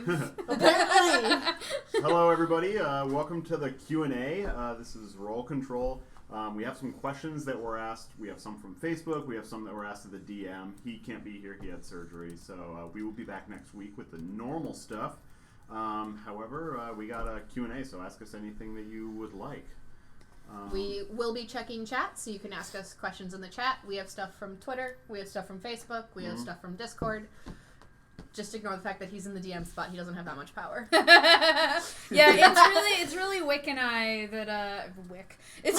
live. Apparently. Hello, everybody. Welcome to the Q&A. This is Role ConTROLL. We have some questions that were asked. We have some from Facebook. We have some that were asked to the DM. He can't be here. He had surgery. So we will be back next week with the normal stuff. However, we got a Q&A, so ask us anything that you would like. We will be checking chat, so you can ask us questions in the chat. We have stuff from Twitter. We have stuff from Facebook. We have stuff from Discord. Just ignore the fact that he's in the DM spot. He doesn't have that much power. Yeah, it's really Wick and I that Wick. I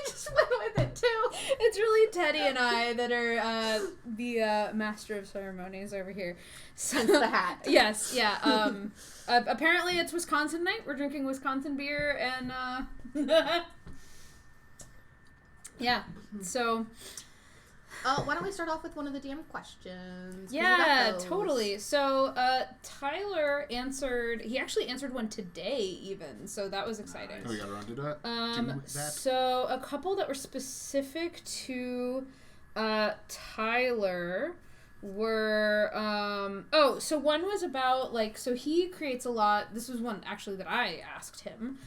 just went with it too. It's really Teddy and I that are the master of ceremonies over here. So, hence the hat. Yes, yeah. Apparently it's Wisconsin night. We're drinking Wisconsin beer and yeah. So why don't we start off with one of the DM questions? Yeah, totally. So Tyler answered. He actually answered one today, even. So that was exciting. Oh, you got around to that? So a couple that were specific to Tyler were so one was about so he creates a lot. This was one actually that I asked him.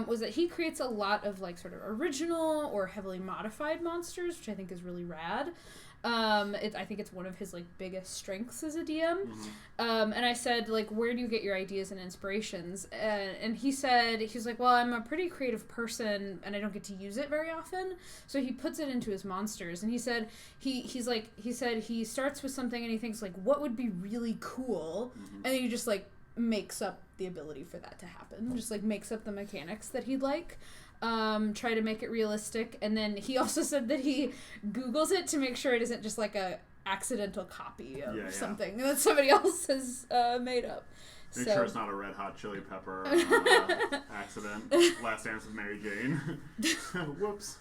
Was that he creates a lot of sort of original or heavily modified monsters, which I think is really rad. I think it's one of his biggest strengths as a DM. Mm-hmm. And I said where do you get your ideas and inspirations? And he said he's well, I'm a pretty creative person and I don't get to use it very often. So he puts it into his monsters. And he said he said he starts with something and he thinks what would be really cool, mm-hmm. and then he just makes up the ability for that to happen. Just makes up the mechanics that he'd like. Try to make it realistic, and then he also said that he Googles it to make sure it isn't just a accidental copy of something that somebody else has made up. Make sure it's not a Red Hot Chili Pepper accident. Last Dance with Mary Jane. Whoops.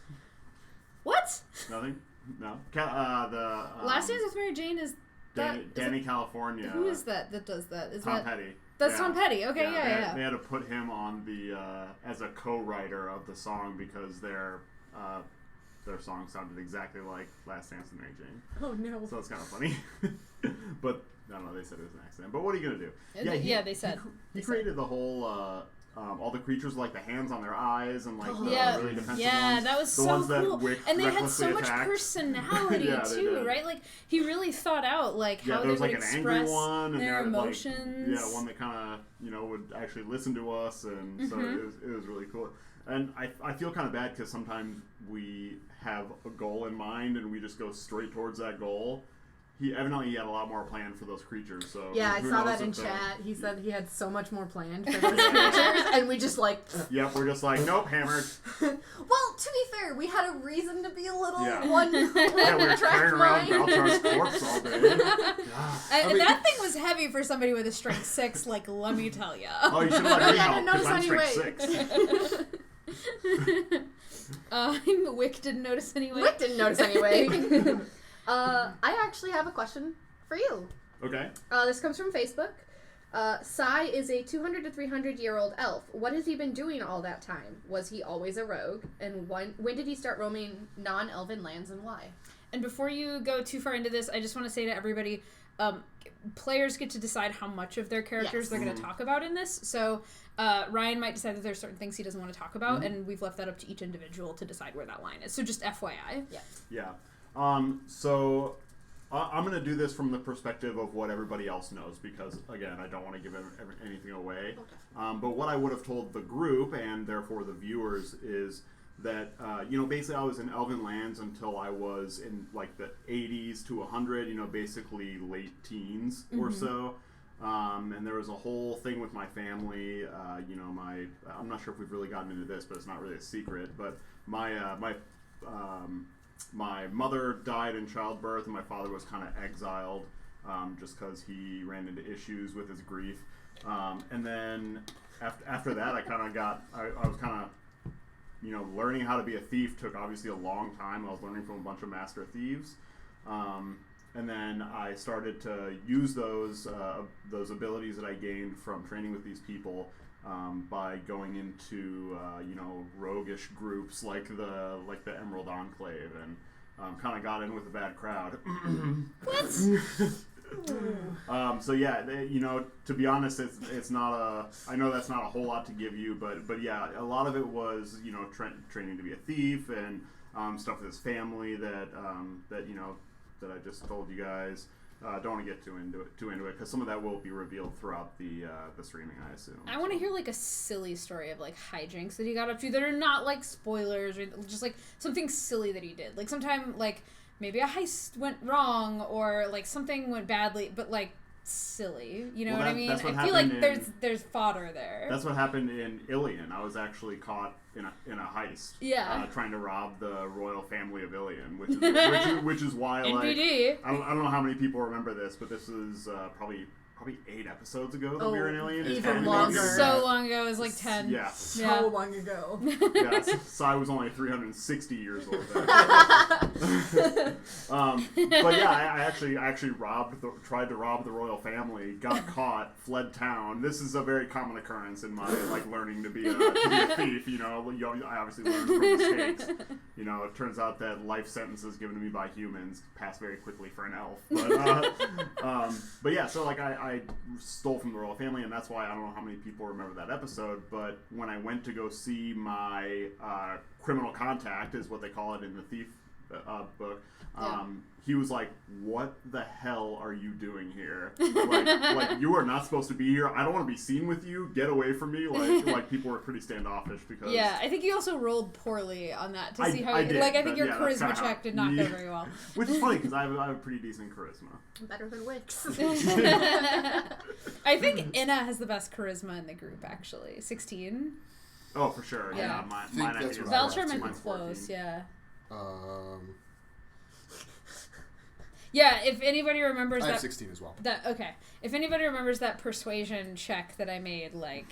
What? Nothing? No. Last Dance with Mary Jane is Danny California. Who is that does that? Is Tom that Petty. That's Tom Petty. Okay, yeah. They had to put him on the as a co-writer of the song because their song sounded exactly like Last Dance with Mary Jane. Oh no! So it's kind of funny, but I don't know. They said it was an accident. But what are you gonna do? They said he created the whole. All the creatures the hands on their eyes and the really defensive ones. Yeah, that was the so ones cool. That and they had so attacked. much personality too, right? He really thought out how they would express their emotions. One that kind of would actually listen to us, and so it was really cool. And I feel kind of bad because sometimes we have a goal in mind and we just go straight towards that goal. He evidently had a lot more planned for those creatures. So yeah, I saw that in chat. He said he had so much more planned for those creatures, and we just Yep, we're just nope, hammered. Well, to be fair, we had a reason to be a little one we were carrying around Baltar's corpse all day. And that thing was heavy for somebody with a strength 6. Let me tell you. Oh, you should have let me help because I'm strength 6. Wick didn't notice anyway. Wick didn't notice anyway. I actually have a question for you. Okay. This comes from Facebook. Sai is a 200 to 300-year-old elf. What has he been doing all that time? Was he always a rogue? And when did he start roaming non-elven lands and why? And before you go too far into this, I just want to say to everybody, players get to decide how much of their characters they're going to talk about in this. So Ryan might decide that there's certain things he doesn't want to talk about, and we've left that up to each individual to decide where that line is. So just FYI. Yeah. So I'm going to do this from the perspective of what everybody else knows because, again, I don't want to give anything away. Okay. But what I would have told the group and therefore the viewers is that, basically I was in Elven Lands until I was in the 80s to 100, basically late teens or so. And there was a whole thing with my family, I'm not sure if we've really gotten into this, but it's not really a secret, but my mother died in childbirth, and my father was kind of exiled just because he ran into issues with his grief. And then after that, I was kind of, learning how to be a thief took obviously a long time. I was learning from a bunch of master thieves. And then I started to use those abilities that I gained from training with these people by going into roguish groups like the Emerald Enclave, and kind of got in with a bad crowd. What? So yeah, to be honest, it's not I know that's not a whole lot to give you, but yeah, a lot of it was training to be a thief and stuff with his family that that I just told you guys. Don't want to get too into it because some of that will be revealed throughout the streaming, I assume. I want to hear like a silly story of like hijinks that he got up to that are not like spoilers or just like something silly that he did. Like sometime like maybe a heist went wrong or like something went badly, but like silly. You know what I mean? I feel like there's fodder there. That's what happened in Ilion. I was actually caught in a heist. Yeah. Trying to rob the royal family of Ilion, which is why NBD. I don't know how many people remember this, but this is probably 8 episodes ago that we were in Ilion. Even longer. So long ago. It was like 10. Yeah. So long ago. Yeah. So I was only 360 years old then. But yeah, I actually tried to rob the royal family, got caught, fled town. This is a very common occurrence in my learning to be a thief. I obviously learned from mistakes. It turns out that life sentences given to me by humans pass very quickly for an elf. But yeah, so like I stole from the royal family, and that's why I don't know how many people remember that episode. But when I went to go see my criminal contact, is what they call it in the thief book. He was like, "What the hell are you doing here? Like you are not supposed to be here. I don't want to be seen with you. Get away from me!" Like people were pretty standoffish because. Yeah, I think you also rolled poorly on that to see how. I did, I think your charisma check did not go very well. Which is funny because I have a pretty decent charisma. Better than Wix. I think Inna has the best charisma in the group. Actually, 16. Oh, for sure. Yeah, mine I think is Velcher might be mine's close. 14. Yeah. Yeah, if anybody remembers I that... have 16 as well. Okay. If anybody remembers that persuasion check that I made, like...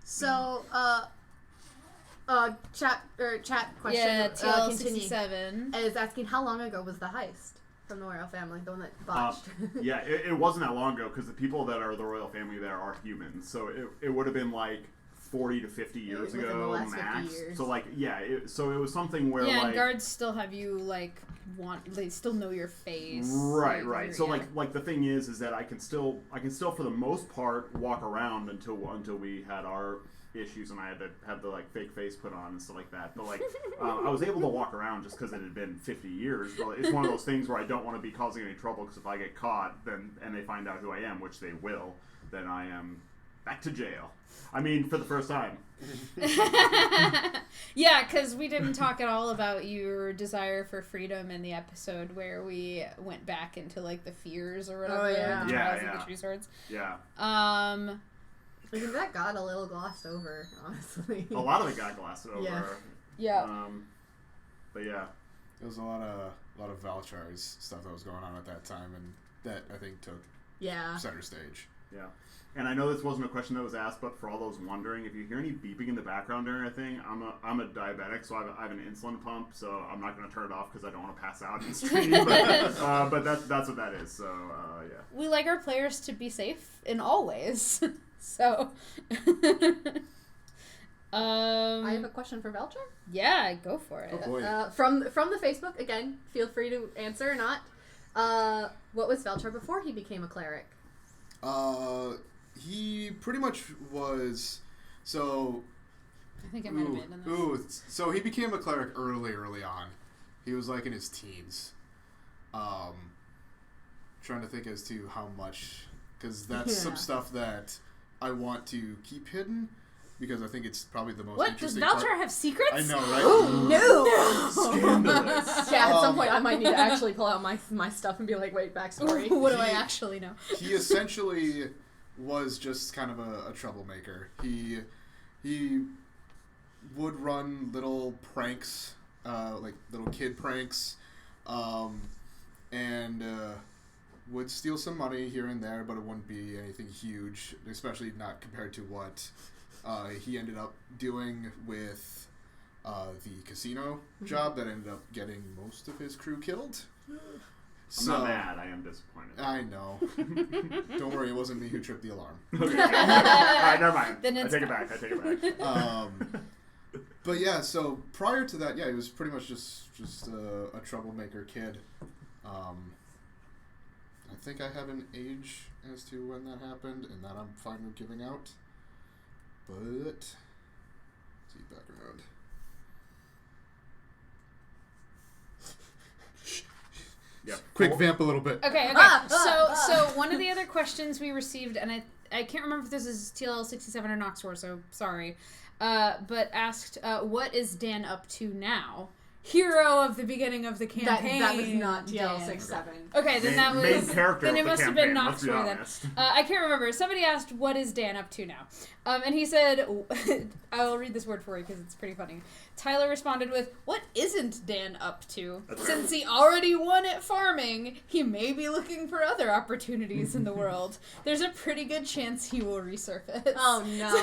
So, chat question. Yeah, TL67 is asking how long ago was the heist from the royal family, the one that botched? Yeah, it wasn't that long ago because the people that are the royal family there are humans. So it would have been like 40 to 50 years Within ago the last max. 50 years. So like so it was something where and guards still have you they still know your face. Right. So like the thing is that I can still for the most part walk around until we had our issues and I had to have the like fake face put on and stuff like that. But like I was able to walk around just because it had been 50 years. But it's one of those things where I don't want to be causing any trouble because if I get caught and they find out who I am, which they will, then I am back to jail. I mean, for the first time. Yeah, because we didn't talk at all about your desire for freedom in the episode where we went back into like the fears or whatever. Oh, yeah. The trials of the tree swords. Yeah. I think that got a little glossed over, honestly. A lot of it got glossed over. Yeah. But yeah. There was a lot of Valchar's stuff that was going on at that time, and that I think took center stage. Yeah. And I know this wasn't a question that was asked, but for all those wondering, if you hear any beeping in the background or anything, I'm a diabetic, so I have an insulin pump, so I'm not going to turn it off because I don't want to pass out in stream. But that's what that is. So yeah. We like our players to be safe in all ways. So. I have a question for Velcher. Yeah, go for it. Oh boy. From the Facebook again. Feel free to answer or not. What was Velcher before he became a cleric? He pretty much was. So. I think I might have been in this. So he became a cleric early on. He was like in his teens. Trying to think as to how much, because that's some stuff that I want to keep hidden. Because I think it's probably the most interesting Does Velcher part. have secrets? I know, right? Oh, no! Scandalous. Yeah, at some point I might need to actually pull out my stuff and be like, wait, backstory. What do I actually know? He essentially was just kind of a troublemaker. He would run little pranks, like little kid pranks, and would steal some money here and there, but it wouldn't be anything huge, especially not compared to what he ended up doing with the casino job that ended up getting most of his crew killed. I'm not mad. I am disappointed. I know. Don't worry, it wasn't me who tripped the alarm. Okay. All right, never mind. Then I it's take it back. But yeah, so prior to that, he was pretty much just a troublemaker kid. I think I have an age as to when that happened, and that I'm fine with giving out. But let's see background. Yeah. Quick vamp a little bit. Okay. So one of the other questions we received, and I can't remember if this is TL67 or Noxor, so sorry, but asked, what is Dan up to now? Hero of the beginning of the campaign. That was not TL67. Okay, then that was main character. Then of it the must have campaign, been let's be Noxor then. honest. I can't remember. Somebody asked, "What is Dan up to now?" And he said, "I'll read this word for you because it's pretty funny." Tyler responded with, "What isn't Dan up to? Since he already won at farming, he may be looking for other opportunities in the world. There's a pretty good chance he will resurface." Oh no.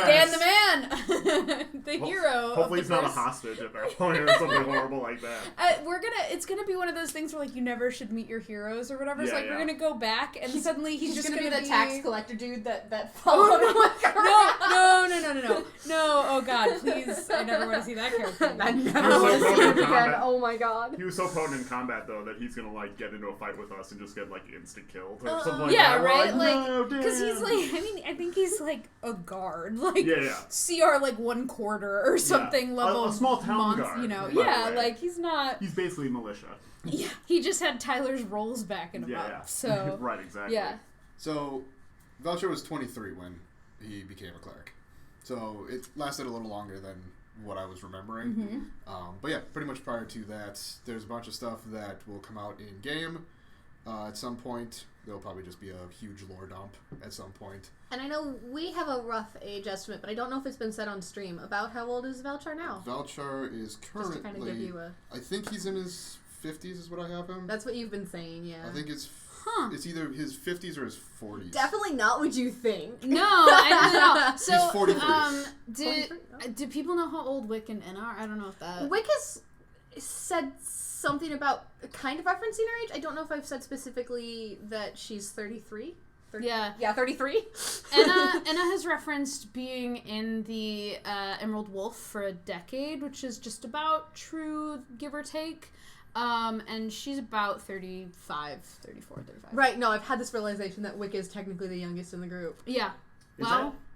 Dan the man, the hero. Hopefully of he's the not a first- hostage at that point or something horrible like that. It's gonna be one of those things where like you never should meet your heroes or whatever. So Yeah, like we're gonna go back and suddenly he's just gonna be gonna the tax collector dude that followed him. No! Oh God, please! I never want to see that character. I again. never You're want so to see him good in again. combat. Oh my god. He was so potent in combat though that he's gonna like get into a fight with us and just get like instant killed or something like Yeah, that. We're right. no, Because he's Dan. like, I think he's like a guard, like Yeah. CR like 1/4 or something level. A small town guard, you know. by the Yeah, way. like he's not. He's basically militia. Yeah, he just had Tyler's rolls back in him Yeah, up. yeah. So right, exactly. yeah. So, Velcher was 23 when he became a cleric. So, it lasted a little longer than what I was remembering. Mm-hmm. But yeah, pretty much prior to that, there's a bunch of stuff that will come out in-game at some point. There'll probably just be a huge lore dump at some point. And I know we have a rough age estimate, but I don't know if it's been said on stream. About how old is Velchar now? Velchar is Just to currently, kind of give you a... I think he's in his 50s is what I have him. That's what you've been saying, yeah. I think it's either his 50s or his 40s. Definitely not what you think. No, I don't know. So, He's 43. do people know how old Wick and En are? I don't know if that. Wick has said something about kind of referencing her age. I don't know if I've said specifically that she's 33. Yeah. Yeah, 33. Anna has referenced being in the Emerald Wolf for a decade, which is just about true, give or take. And she's about 34, 35. Right, no, I've had this realization that Wick is technically the youngest in the group. Yeah.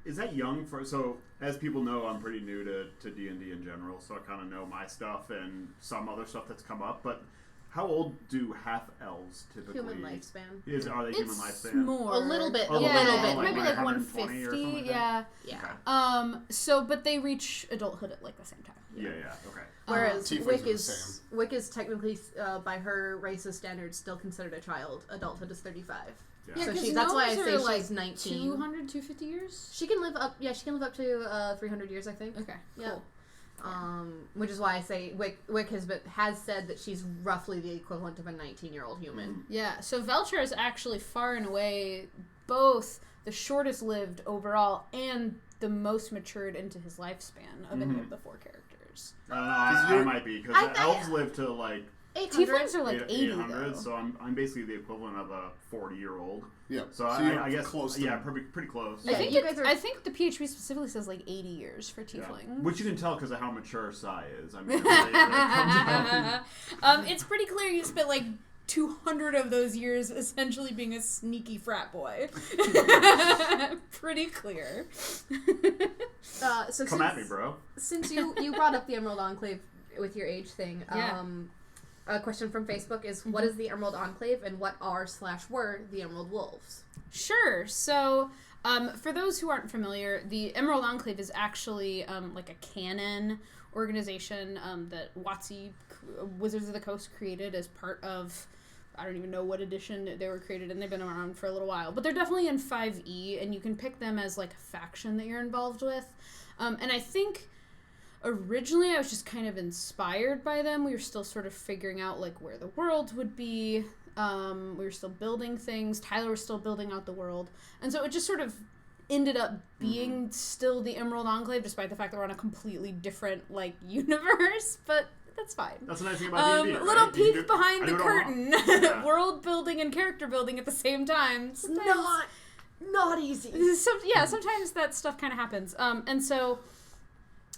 Is that young for... So, as people know, I'm pretty new to D&D in general, so I kind of know my stuff and some other stuff that's come up, but how old do half-elves typically... Human lifespan. Are they human lifespan? More. A little bit. A little bit. Maybe like 120 or 150, something like yeah. Yeah. Okay. So, but they reach adulthood at like the same time. Yeah, okay. Whereas Tieflings Wick are the is technically, by her race's standards, still considered a child. Adulthood is 35. Yeah. So 'cause that's why I gnomes say are, she's like 19. 200, 250 years? She can live up. Yeah, she can live up to 300 years, I think. Okay, Yeah. cool. Which is why I say Wick has said that she's roughly the equivalent of a 19-year-old human. Yeah, so Velchar is actually far and away both the shortest lived overall and the most matured into his lifespan of any of the four characters. I might be, because elves live to like 800. Tieflings are like 80 800, though. so I'm basically the equivalent of a 40-year-old. Yeah. So, you're I guess close to pretty close. Yeah, I guys are. I think the PHP specifically says like 80 years for Yeah. Tiefling. Which you can tell because of how mature Sai is. I mean, it comes out. It's pretty clear you spent like 200 of those years essentially being a sneaky frat boy. Pretty clear. So Come at me, bro. Since you brought up the Emerald Enclave with your age thing, Yeah. a question from Facebook is, what is the Emerald Enclave and what are/were the Emerald Wolves? Sure. So, for those who aren't familiar, the Emerald Enclave is actually like a canon organization that WotC, Wizards of the Coast, created as part of, I don't even know what edition they were created in. They've been around for a little while. But they're definitely in 5e, and you can pick them as like a faction that you're involved with. And I think originally I was just kind of inspired by them. We were still sort of figuring out like where the world would be. We were still building things. Tyler was still building out the world. And so it just sort of ended up being still the Emerald Enclave, despite the fact that we're on a completely different like universe. But that's fine. That's the nice thing about D&D, right? Little You can peek behind the I do it all wrong. curtain. Yeah. World building and character building at the same time. Sometimes, Not easy. sometimes that stuff kind of happens. And so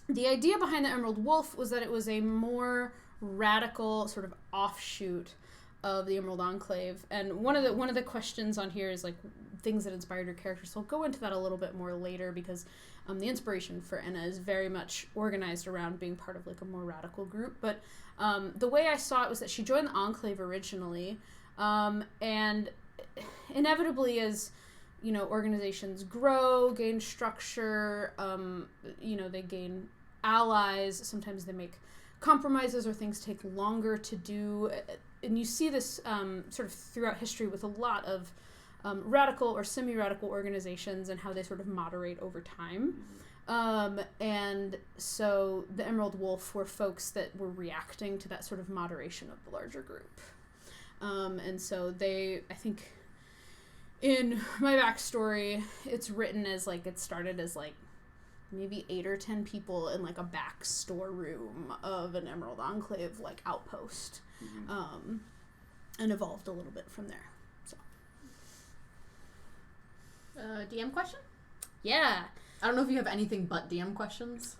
the idea behind the Emerald Wolf was that it was a more radical sort of offshoot of the Emerald Enclave. And one of the questions on here is like things that inspired your character. So I'll go into that a little bit more later because the inspiration for Enna is very much organized around being part of like a more radical group. But the way I saw it was that she joined the Enclave originally, and inevitably as organizations grow, gain structure, they gain allies. Sometimes they make compromises or things take longer to do. And you see this sort of throughout history with a lot of radical or semi-radical organizations and how they sort of moderate over time. And so the Emerald Wolf were folks that were reacting to that sort of moderation of the larger group. And so I think in my backstory, it's written as like, it started as like maybe 8 or 10 people in like a back storeroom of an Emerald Enclave like outpost, and evolved a little bit from there. So, DM question? Yeah. I don't know if you have anything but DM questions.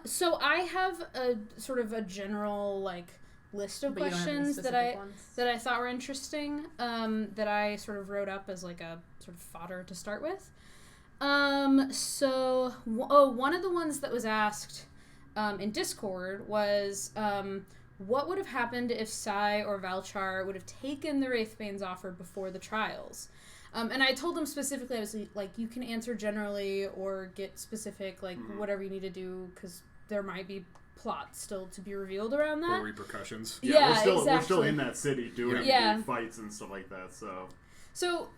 So I have a sort of a general like list of questions that I thought were interesting, that I sort of wrote up as like a sort of fodder to start with. So one of the ones that was asked in Discord was what would have happened if Sai or Valchar would have taken the Wraithbane's offer before the trials? And I told them specifically, I was like, you can answer generally or get specific, like whatever you need to do, because there might be plot still to be revealed around that. Or repercussions. Yeah, exactly. We're still in that city doing big fights and stuff like that, So,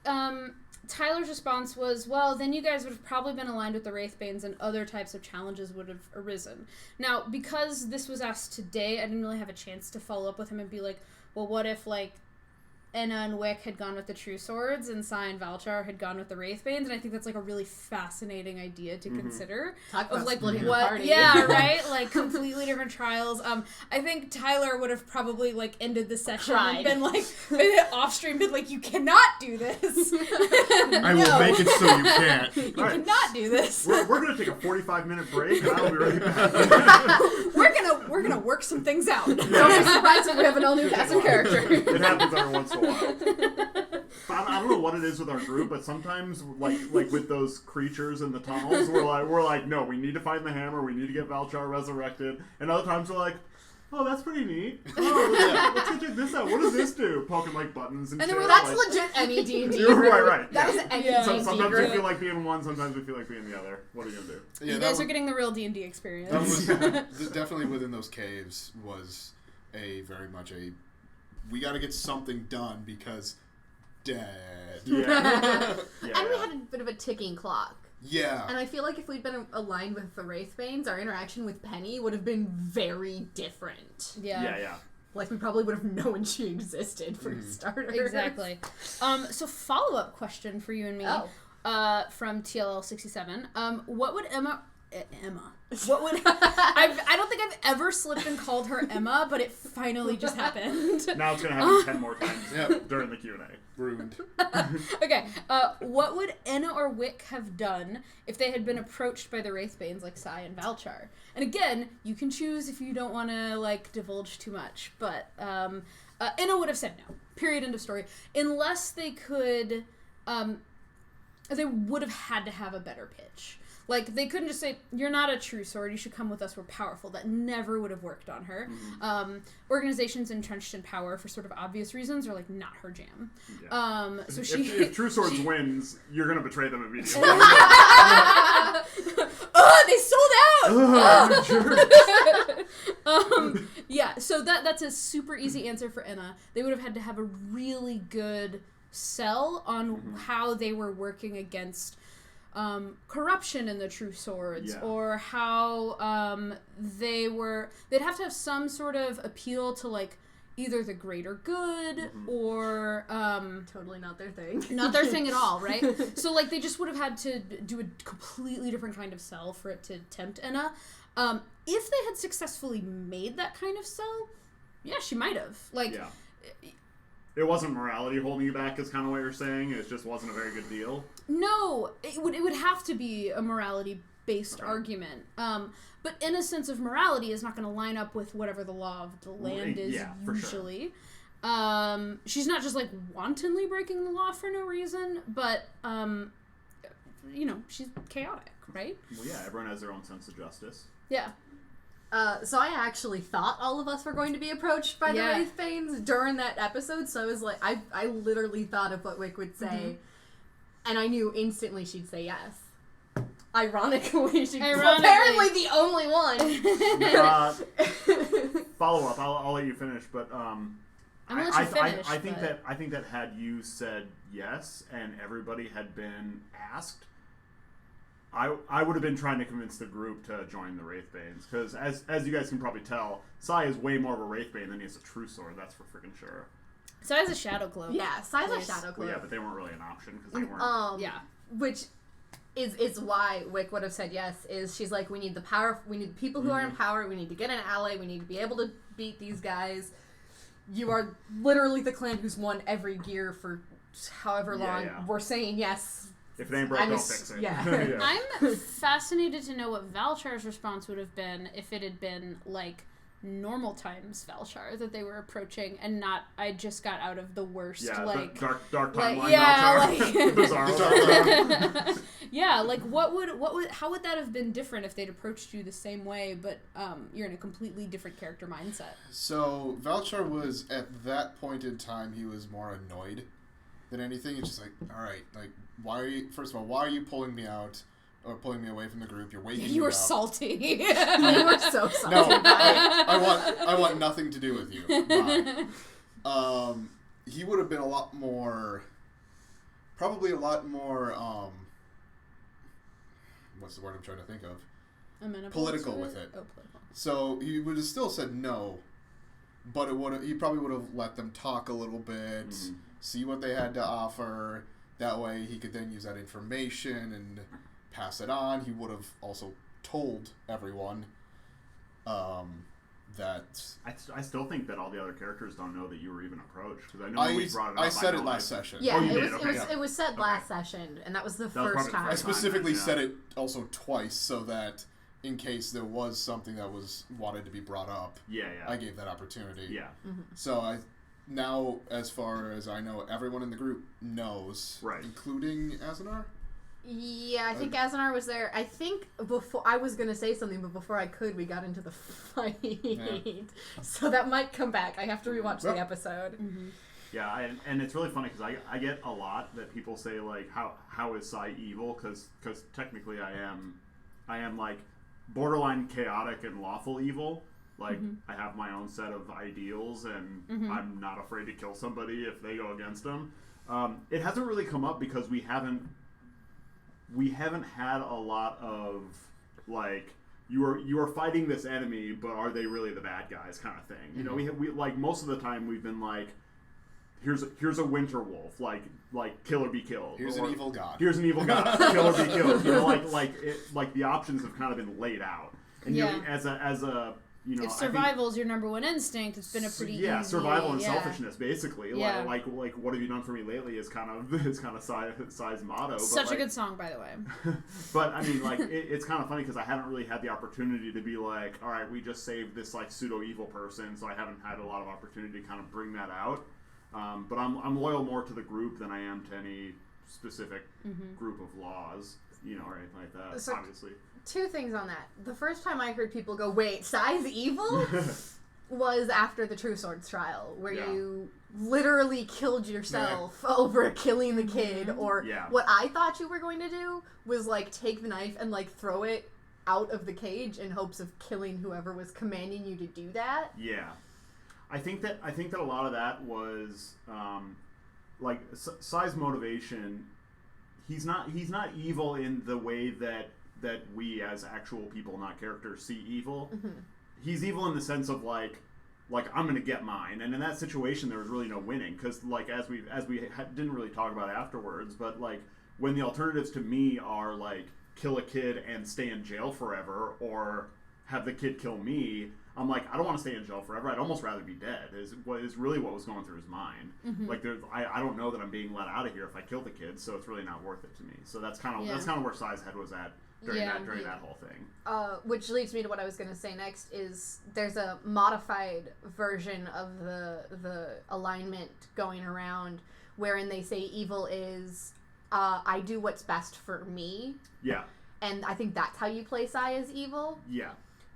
Tyler's response was, well, then you guys would have probably been aligned with the Wraithbanes and other types of challenges would have arisen. Now, because this was asked today, I didn't really have a chance to follow up with him and be like, well, what if, like, Enna and Wick had gone with the True Swords and Sai and Valchar had gone with the Wraithbanes, and I think that's like a really fascinating idea to consider. Talk of about like splitting what, the party. yeah, right, like completely different trials. I think Tyler would have probably like ended the session and been like off stream, been like, you cannot do this. I will make it so you can't. You cannot do this. We're gonna take a 45-minute break, and I'll be right back. we're gonna work some things out. Don't be surprised if we have an all new cast of character. It happens every once in a while. I don't know what it is with our group, but sometimes, like with those creatures in the tunnels, we're like, no, we need to find the hammer, we need to get Valchar resurrected, and other times we're like, oh, that's pretty neat. Oh, let's go check this out. What does this do? Poking like buttons and shit. That's like, legit any D&D. Right. That is any D&D. Sometimes we feel like being one, sometimes we feel like being the other. What are you gonna do? Yeah, you guys are getting the real D&D experience. That was definitely within those caves was very much a we got to get something done because dead. Yeah. And we had a bit of a ticking clock. Yeah. And I feel like if we'd been aligned with the Wraithbanes, our interaction with Penny would have been very different. Yeah. Like, we probably would have known she existed, for starters. Exactly. So, follow-up question for you and me from TLL67. What would Emma... What would... I don't think I've ever slipped and called her Emma, but it finally just happened. Now it's going to happen 10 more times during the Q&A. Ruined. Okay. What would Enna or Wick have done if they had been approached by the Wraithbanes like Sai and Valchar? And again, you can choose if you don't want to, like, divulge too much. But Enna would have said no. Period. End of story. Unless they could... they would have had to have a better pitch. Like, they couldn't just say, you're not a true sword, you should come with us, we're powerful. That never would have worked on her. Organizations entrenched in power for sort of obvious reasons are, like, not her jam. Yeah. So if True Swords wins, you're going to betray them immediately. They sold out! Yeah, so that's a super easy answer for Enna. They would have had to have a really good sell on how they were working against corruption in the True Swords, or how they'd have to have some sort of appeal to, like, either the greater good or totally not their thing. Not their thing at all, right? So, like, they just would have had to do a completely different kind of sell for it to tempt Enna. If they had successfully made that kind of sell, yeah, she might have. Like, it wasn't morality holding you back, is kind of what you're saying. It just wasn't a very good deal. No, it would have to be a morality-based argument. But Enna's sense of morality is not going to line up with whatever the law of the land is usually. She's not just like wantonly breaking the law for no reason, but she's chaotic, right? Well, yeah, everyone has their own sense of justice. Yeah. So I actually thought all of us were going to be approached by the Yeah. Wraithbanes during that episode, so I was like, I literally thought of what Wick would say, and I knew instantly she'd say yes. Ironically, she's apparently the only one. Follow up. I'll let you finish, but I think that had you said yes and everybody had been asked, I would have been trying to convince the group to join the Wraithbanes, because as you guys can probably tell, Sai is way more of a Wraithbane than he is a True Sword. That's for freaking sure. Sai has a Shadow Cloak. Yeah, Sai's a Shadow Cloak. Well, yeah, but they weren't really an option because they weren't. Which is why Wick would have said yes. Is she's like, we need the power, we need the people who are in power, we need to get an ally, we need to be able to beat these guys. You are literally the clan who's won every gear for however long. Yeah. We're saying yes. If it ain't broke, don't fix it. Yeah. I'm fascinated to know what Valchar's response would have been if it had been like normal times Valchar that they were approaching, and not I just got out of the worst like dark timeline. Yeah, like how would that have been different if they'd approached you the same way, but you're in a completely different character mindset? So Valchar was at that point in time, he was more annoyed than anything. It's just like, all right, like why are you pulling me out or pulling me away from the group? You're waking me up. You were salty. You were so salty. No, I want nothing to do with you. Bye. He would have been probably a lot more, what's the word I'm trying to think of? Political with it. Oh, political. So he would have still said no, but he probably would have let them talk a little bit, see what they had to offer. That way he could then use that information and pass it on. He would have also told everyone that... I still think that all the other characters don't know that you were even approached, because I know we brought it up. I said it last session. Yeah, it was said last session, and that was the first time. I specifically said it also twice so that in case there was something that was wanted to be brought up, I gave that opportunity. Yeah. So now, as far as I know, everyone in the group knows, right, including Azanar. Yeah, I think Azanar was there. I think before I was gonna say something, but before I could, we got into the fight. Yeah. So that might come back. I have to rewatch the episode. Yeah, and it's really funny because I get a lot that people say like, how is Sai evil? Because technically I am like borderline chaotic and lawful evil. Like, I have my own set of ideals, and I'm not afraid to kill somebody if they go against them. It hasn't really come up because we haven't had a lot of, like, you are fighting this enemy, but are they really the bad guys kind of thing. You know, we like, most of the time we've been like, here's a winter wolf, like kill or be killed. Here's an evil god. Here's an evil god, kill or be killed. You know, like the options have kind of been laid out. And you know, as a you know, if survival is your number one instinct, it's been a pretty easy, survival and selfishness, basically. Yeah. Like what have you done for me lately is kind of Sai's motto. Such a good song, by the way. But I mean, like it's kind of funny because I haven't really had the opportunity to be like, all right, we just saved this like pseudo evil person, so I haven't had a lot of opportunity to kind of bring that out. But I'm loyal more to the group than I am to any specific group of laws, you know, or anything like that. So, obviously. Two things on that. The first time I heard people go, wait, Sai's evil? was after the True Swords trial, where you literally killed yourself over killing the kid, or what I thought you were going to do was, like, take the knife and, like, throw it out of the cage in hopes of killing whoever was commanding you to do that. Yeah. I think that a lot of that was, like, Sai's motivation, he's not evil in the way that we as actual people, not characters, see evil. He's evil in the sense of like I'm gonna get mine, and in that situation there was really no winning, because like as we didn't really talk about afterwards, but like when the alternatives to me are like kill a kid and stay in jail forever, or have the kid kill me, I'm like, I don't want to stay in jail forever. I'd almost rather be dead. Is really what was going through his mind. Like, I don't know that I'm being let out of here if I kill the kid, so it's really not worth it to me. So that's kind of where Sai's head was at during that whole thing. Which leads me to what I was going to say next is there's a modified version of the alignment going around wherein they say evil is I do what's best for me. Yeah. And I think that's how you play Sai as evil. Yeah.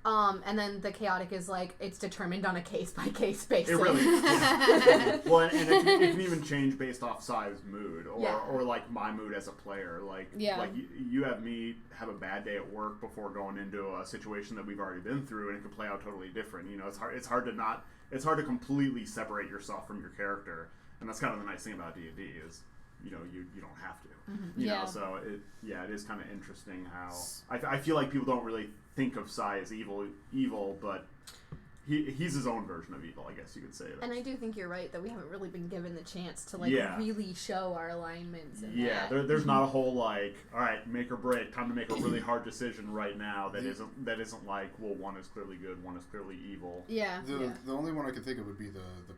And then the chaotic is like, it's determined on a case-by-case basis. It really is. Yeah. Well, and it can even change based off Sai's mood or like my mood as a player. Like you have me have a bad day at work before going into a situation that we've already been through, and it can play out totally different. You know, it's hard to completely separate yourself from your character, and that's kind of the nice thing about D&D is, you know, you don't have to. You know, so it is kind of interesting how I feel like people don't really think of Sai as evil, but he's his own version of evil, I guess you could say. And I do think you're right that we haven't really been given the chance to really show our alignments. There's not a whole like, all right, make or break, time to make a really hard decision right now that isn't like, well, one is clearly good, one is clearly evil. The only one I could think of would be the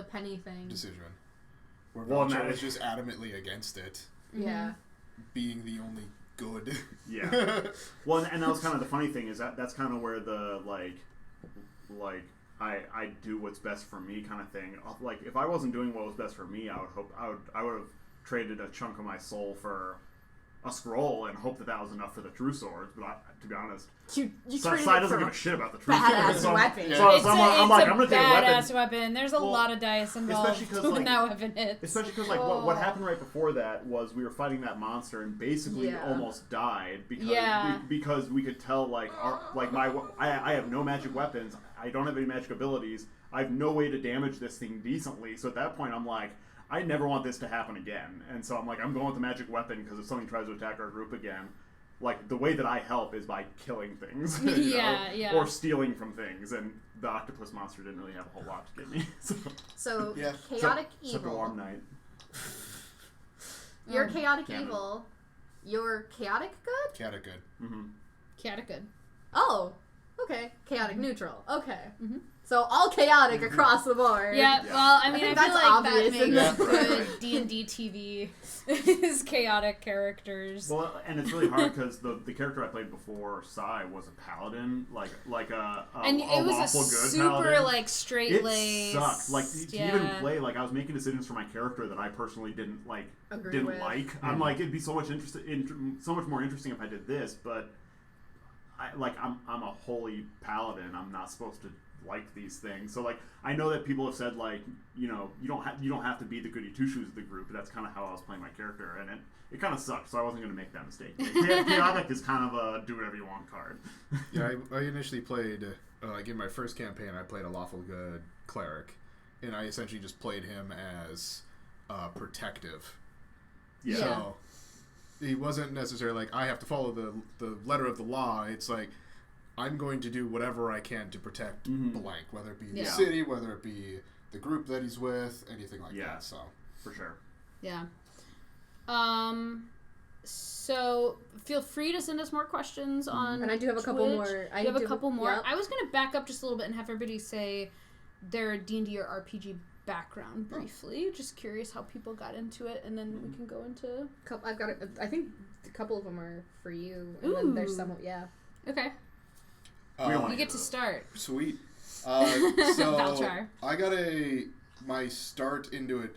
penny thing decision. Where Velcher was just adamantly against it. Yeah. Being the only good. Yeah. Well, and that was kind of the funny thing is that's kind of where the like I do what's best for me kind of thing. Like if I wasn't doing what was best for me, I would have traded a chunk of my soul for a scroll and hope that was enough for the true swords. But to be honest, Sai doesn't give a shit about the true swords. Weapon. I'm like, I'm gonna take a weapon. Badass weapon. There's a lot of dice involved when that weapon hits. Especially because like what happened right before that was we were fighting that monster and basically almost died because we could tell I have no magic weapons. I don't have any magic abilities. I have no way to damage this thing decently. So at that point, I'm like, I never want this to happen again. And so I'm like, I'm going with the magic weapon because if something tries to attack our group again, like the way that I help is by killing things, or stealing from things. And the octopus monster didn't really have a whole lot to give me. So chaotic evil. Except a warm night. You're chaotic evil. You're chaotic good. Chaotic good. Mm-hmm. Chaotic good. Oh, okay. Chaotic neutral. Okay. Mm-hmm. So all chaotic across the board. Yeah, well, I mean, I feel like obvious that makes good D&D TV is chaotic characters. Well, and it's really hard because the character I played before Sai was a paladin, like a and it was lawful a good super paladin. Like straight laced. It sucked. Like to even play, like I was making decisions for my character that I personally didn't like. I'm like, it'd be so much so much more interesting if I did this, but I'm a holy paladin. I'm not supposed to like these things. So like I know that people have said like, you know, you don't have to be the goody two shoes of the group, but that's kind of how I was playing my character, and it kind of sucked, so I wasn't going to make that mistake. Chaotic is kind of a do whatever you want card. Yeah, I initially played like in my first campaign I played a lawful good cleric, and I essentially just played him as protective. Yeah. So he wasn't necessarily like I have to follow the letter of the law. It's like I'm going to do whatever I can to protect blank, whether it be the city, whether it be the group that he's with, anything like that. So for sure. Yeah. So feel free to send us more questions on and I do have a couple more. I have a couple more. Yep. I was going to back up just a little bit and have everybody say their D&D or RPG background briefly. Just curious how people got into it, and then we can go into. I've got. I think a couple of them are for you, and then there's some. Okay. You get to start. Sweet. So Valchar. I got my start into it.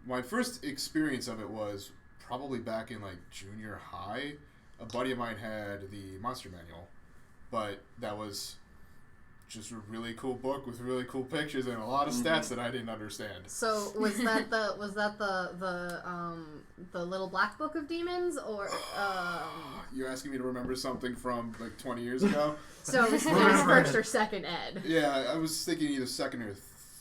My first experience of it was probably back in like junior high. A buddy of mine had the monster manual, but that was just a really cool book with really cool pictures and a lot of stats that I didn't understand. So was that the little black book of demons, or you're asking me to remember something from like 20 years ago? So it was first or second ed. Yeah, I was thinking either second or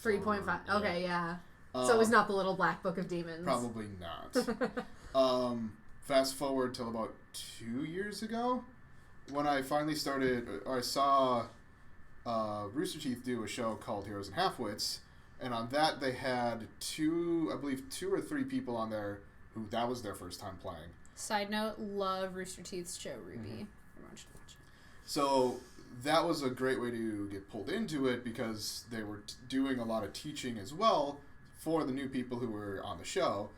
3.5. Okay, yeah. So it was not the little black book of demons. Probably not. Fast forward till about 2 years ago, when I finally started. I saw Rooster Teeth do a show called Heroes and Halfwits, and on that they had two or three people on there who that was their first time playing. Side note, love Rooster Teeth's show, Ruby. Everyone should watch So that was a great way to get pulled into it because they were doing a lot of teaching as well for the new people who were on the show.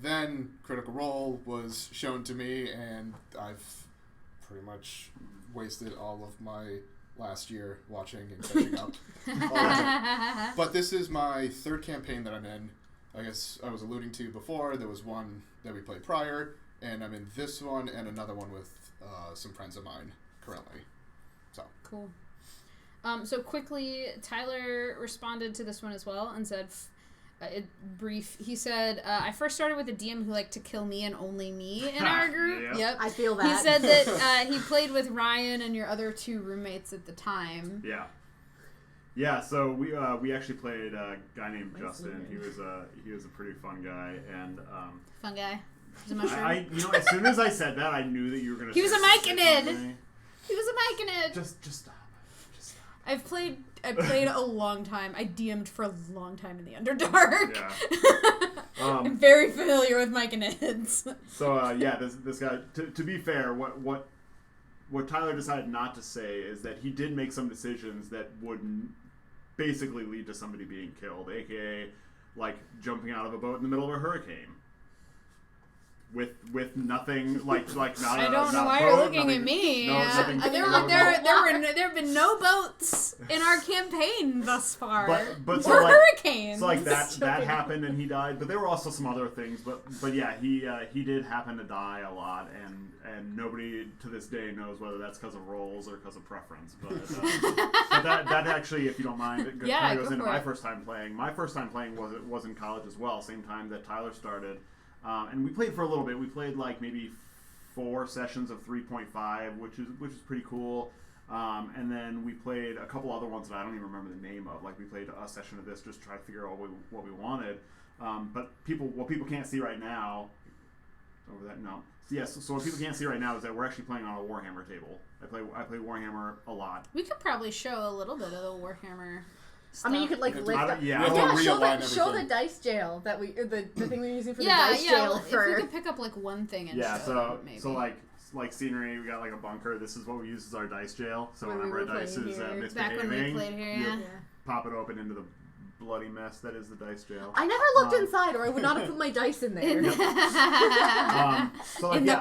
Then Critical Role was shown to me, and I've pretty much wasted all of my last year watching and catching up. But this is my third campaign that I'm in. I guess I was alluding to before, there was one that we played prior, and I'm in this one and another one with some friends of mine currently. So Cool. So quickly, Tyler responded to this one as well and said, brief, he said, I first started with a DM who liked to kill me and only me in our group. Yep. Yep. I feel that. He said that he played with Ryan and your other two roommates at the time. Yeah. Yeah, so we actually played a guy named Justin. He was a pretty fun guy, and Fun guy. He's a mushroom. I as soon as I said that, I knew that you were gonna. He was a Myconid. Myconid! He was a Myconid! Just stop. Just stop. I played a long time. I DM'd for a long time in the Underdark. Yeah. I'm very familiar with Myconids. So this guy. To be fair, what Tyler decided not to say is that he did make some decisions that would basically lead to somebody being killed, aka like jumping out of a boat in the middle of a hurricane. With nothing like not. I don't know not why boat, you're looking nothing, at me. No, nothing There have been no boats in our campaign thus far. But so or like, hurricanes. So like that happened and he died. But there were also some other things. But yeah, he did happen to die a lot, and nobody to this day knows whether that's because of roles or because of preference. But that actually, if you don't mind, it goes into my first time playing. My first time playing was in college as well, same time that Tyler started. And we played for a little bit. We played like maybe 4 sessions of 3.5, which is pretty cool. And then we played a couple other ones that I don't even remember the name of. Like we played a session of this just to try to figure out what we wanted. But what people can't see right now, over that no. Yes, so what people can't see right now is that we're actually playing on a Warhammer table. I play Warhammer a lot. We could probably show a little bit of the Warhammer stuff. I mean, you could lift up. Yeah, show the dice jail that the thing we're using for the dice jail. If we could pick up like one thing and show it, maybe. So like scenery, we got like a bunker. This is what we use as our dice jail. So when whenever we a dice is misbehaving, back when we played here, you pop it open into the bloody mess that is the dice jail. I never looked inside, or I would not have put my dice in there. The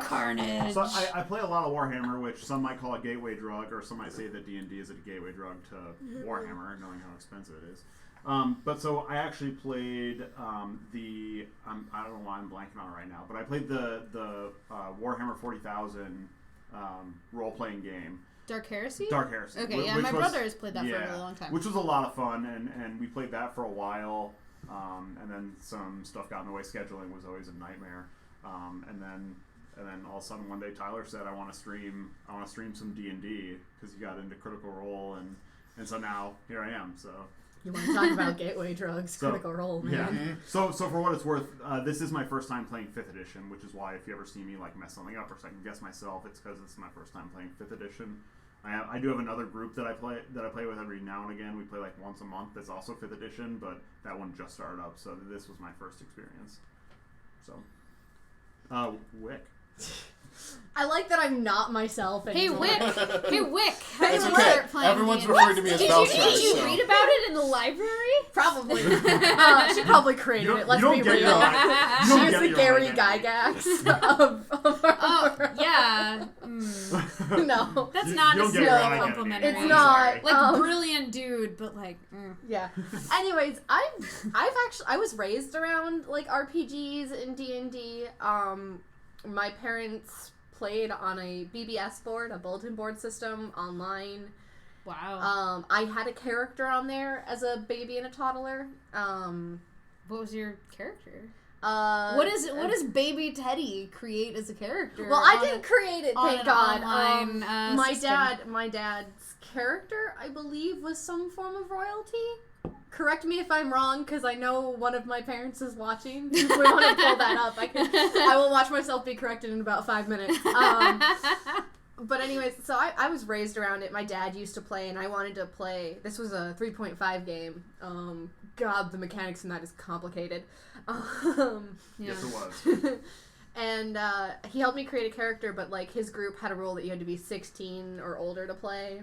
carnage. So I play a lot of Warhammer, which some might call a gateway drug, or some might say that D&D is a gateway drug to Warhammer, knowing how expensive it is. But so I actually played I don't know why I'm blanking on it right now, but I played the Warhammer 40,000 role-playing game. Dark Heresy? Dark Heresy. Okay, my brother has played that for a really long time. Which was a lot of fun, and we played that for a while, and then some stuff got in the way. Scheduling was always a nightmare, and then all of a sudden one day Tyler said, I want to stream some D&D, because he got into Critical Role, and so now here I am, so... You want to talk about gateway drugs, Critical Role, man. Yeah. So for what it's worth, this is my first time playing 5th edition, which is why if you ever see me like mess something up or second guess myself, it's because it's my first time playing 5th edition. I do have another group that I play with every now and again. We play like once a month. That's also 5th edition, but that one just started up, so this was my first experience. So, Wick. I like that I'm not myself anymore. Hey, Wick. How It's did you okay. start playing Everyone's D&D? referring to me as Belshire. Did you read about it in the library? Probably. She probably created it, let's be real. She is the Gary Gygax of our world. Yeah. No. That's not necessarily complimentary. It's not. Like, brilliant dude, but like... Yeah. Anyways, I was raised around, like, RPGs and D&D. My parents played on a BBS board, a bulletin board system, online. Wow. I had a character on there as a baby and a toddler. What was your character? What does Baby Teddy create as a character? Well, I didn't create it, thank God. Online, my dad's character, I believe, was some form of royalty. Correct me if I'm wrong, because I know one of my parents is watching. If we want to pull that up, I will watch myself be corrected in about 5 minutes. But anyways, so I was raised around it. My dad used to play, and I wanted to play. This was a 3.5 game. God, the mechanics in that is complicated. Yes, it was. And he helped me create a character, but like his group had a rule that you had to be 16 or older to play.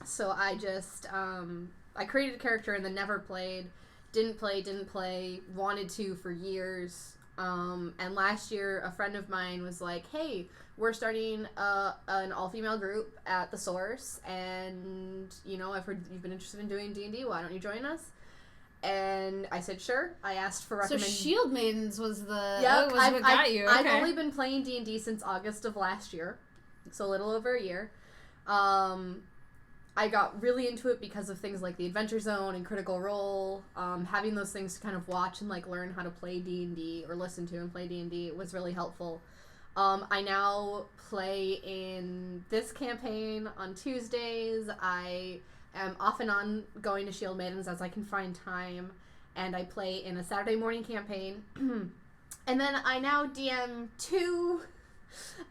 So I just I created a character and then never played. Didn't play. Wanted to for years. And last year, a friend of mine was like, "Hey, we're starting an all-female group at the Source, and you know, I've heard you've been interested in doing D&D. Why don't you join us?" And I said, sure. I asked for recommendations. So Shield Maidens was the Yep, what got you. Okay. I've only been playing D&D since August of last year, so a little over a year. I got really into it because of things like the Adventure Zone and Critical Role. Having those things to kind of watch and like learn how to play D&D or listen to and play D&D was really helpful. I now play in this campaign on Tuesdays. I am off and on going to Shield Maidens as I can find time, and I play in a Saturday morning campaign. And then I now DM 2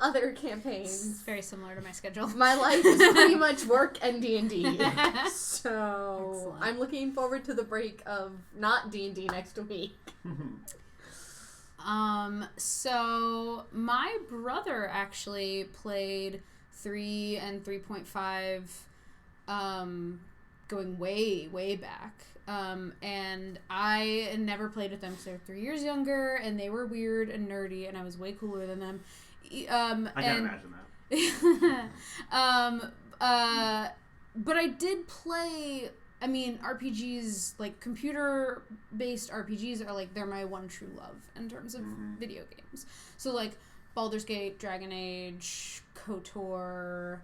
other campaigns. It's very similar to my schedule. My life is pretty much work and D&D. So Excellent. I'm looking forward to the break of not D&D next week. So my brother actually played 3 and 3.5, going way back. And I never played with them because they were 3 years younger, and they were weird and nerdy, and I was way cooler than them. I can't imagine that. But I did play. I mean, RPGs, like computer-based RPGs, are like they're my one true love in terms of video games. So like Baldur's Gate, Dragon Age, KOTOR,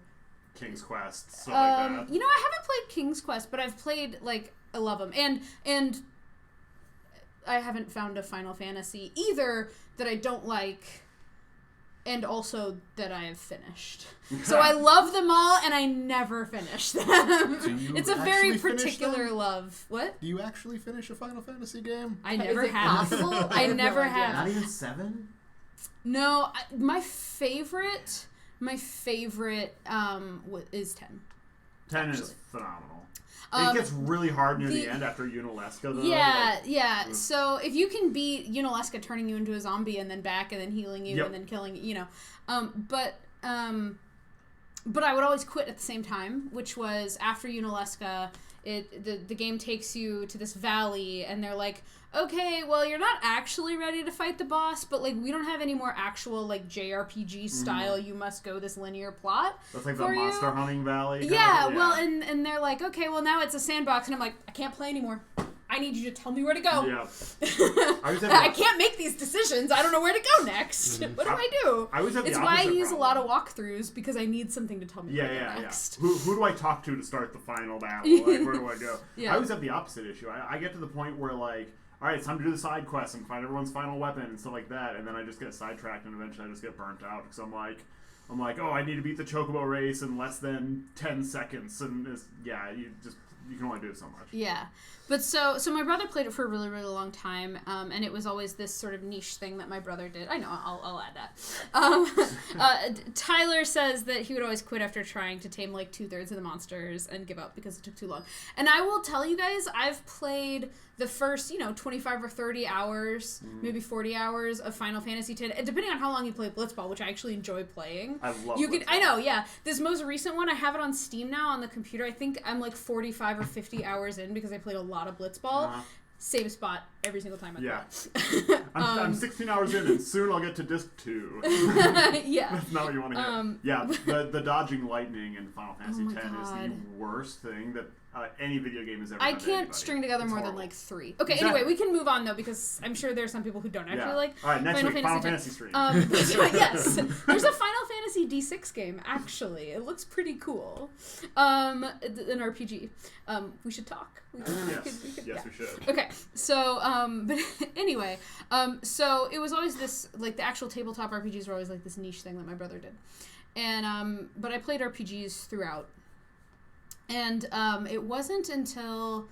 King's Quest, stuff like that. You know, I haven't played King's Quest, but I've played, like, I love them. And I haven't found a Final Fantasy either that I don't like, and also that I have finished. So I love them all, and I never finish them. It's a very particular love. What? Do you actually finish a Final Fantasy game? I never have. Possible? I never no have. Not even 7? No, my favorite is 10. 10 actually. is phenomenal. It gets really hard near the end after Unalesca, though. Yeah. So if you can beat Unalesca turning you into a zombie and then back and then healing you and then killing you, but I would always quit at the same time, which was after Unalesca, the game takes you to this valley, and they're like, okay, well, you're not actually ready to fight the boss, but like we don't have any more actual like JRPG style. You must go this linear plot. That's like the Monster Hunting Valley. Yeah, well, and they're like, okay, well now it's a sandbox, and I'm like, I can't play anymore. I need you to tell me where to go. Yeah. I can't make these decisions. I don't know where to go next. What do I do? It's why I use a lot of walkthroughs, because I need something to tell me where to go next. Who do I talk to start the final battle? Like, where do I go? Yeah. I always have the opposite issue. I get to the point where, like, all right, it's time to do the side quest and find everyone's final weapon and stuff like that, and then I just get sidetracked and eventually I just get burnt out because I'm like, oh, I need to beat the Chocobo race in less than 10 seconds, and you can only do so much. Yeah. But so my brother played it for a really, really long time, and it was always this sort of niche thing that my brother did. I know, I'll add that. Tyler says that he would always quit after trying to tame like 2/3 of the monsters and give up because it took too long. And I will tell you guys, I've played the first, 25 or 30 hours, maybe 40 hours of Final Fantasy X, depending on how long you play Blitzball, which I actually enjoy playing. I love Blitzball. I know, yeah. This most recent one, I have it on Steam now on the computer. I think I'm like 45 or 50 hours in because I played a lot of Blitzball. Same spot every single time I play. I'm 16 hours in, and soon I'll get to disc 2. Yeah. That's not what you want to hear. The dodging lightning in Final Fantasy X is the worst thing that any video game has ever done. I can't string together more than like 3. Okay, exactly. Anyway, we can move on though, because I'm sure there are some people who don't actually like All right, next Final week, Fantasy stream. Yes, there's a Final Fantasy D6 game, actually. It looks pretty cool. An RPG. We should talk. We should. Okay, so, but anyway, so it was always this, like, the actual tabletop RPGs were always, like, this niche thing that my brother did. And, but I played RPGs throughout. And, it wasn't until,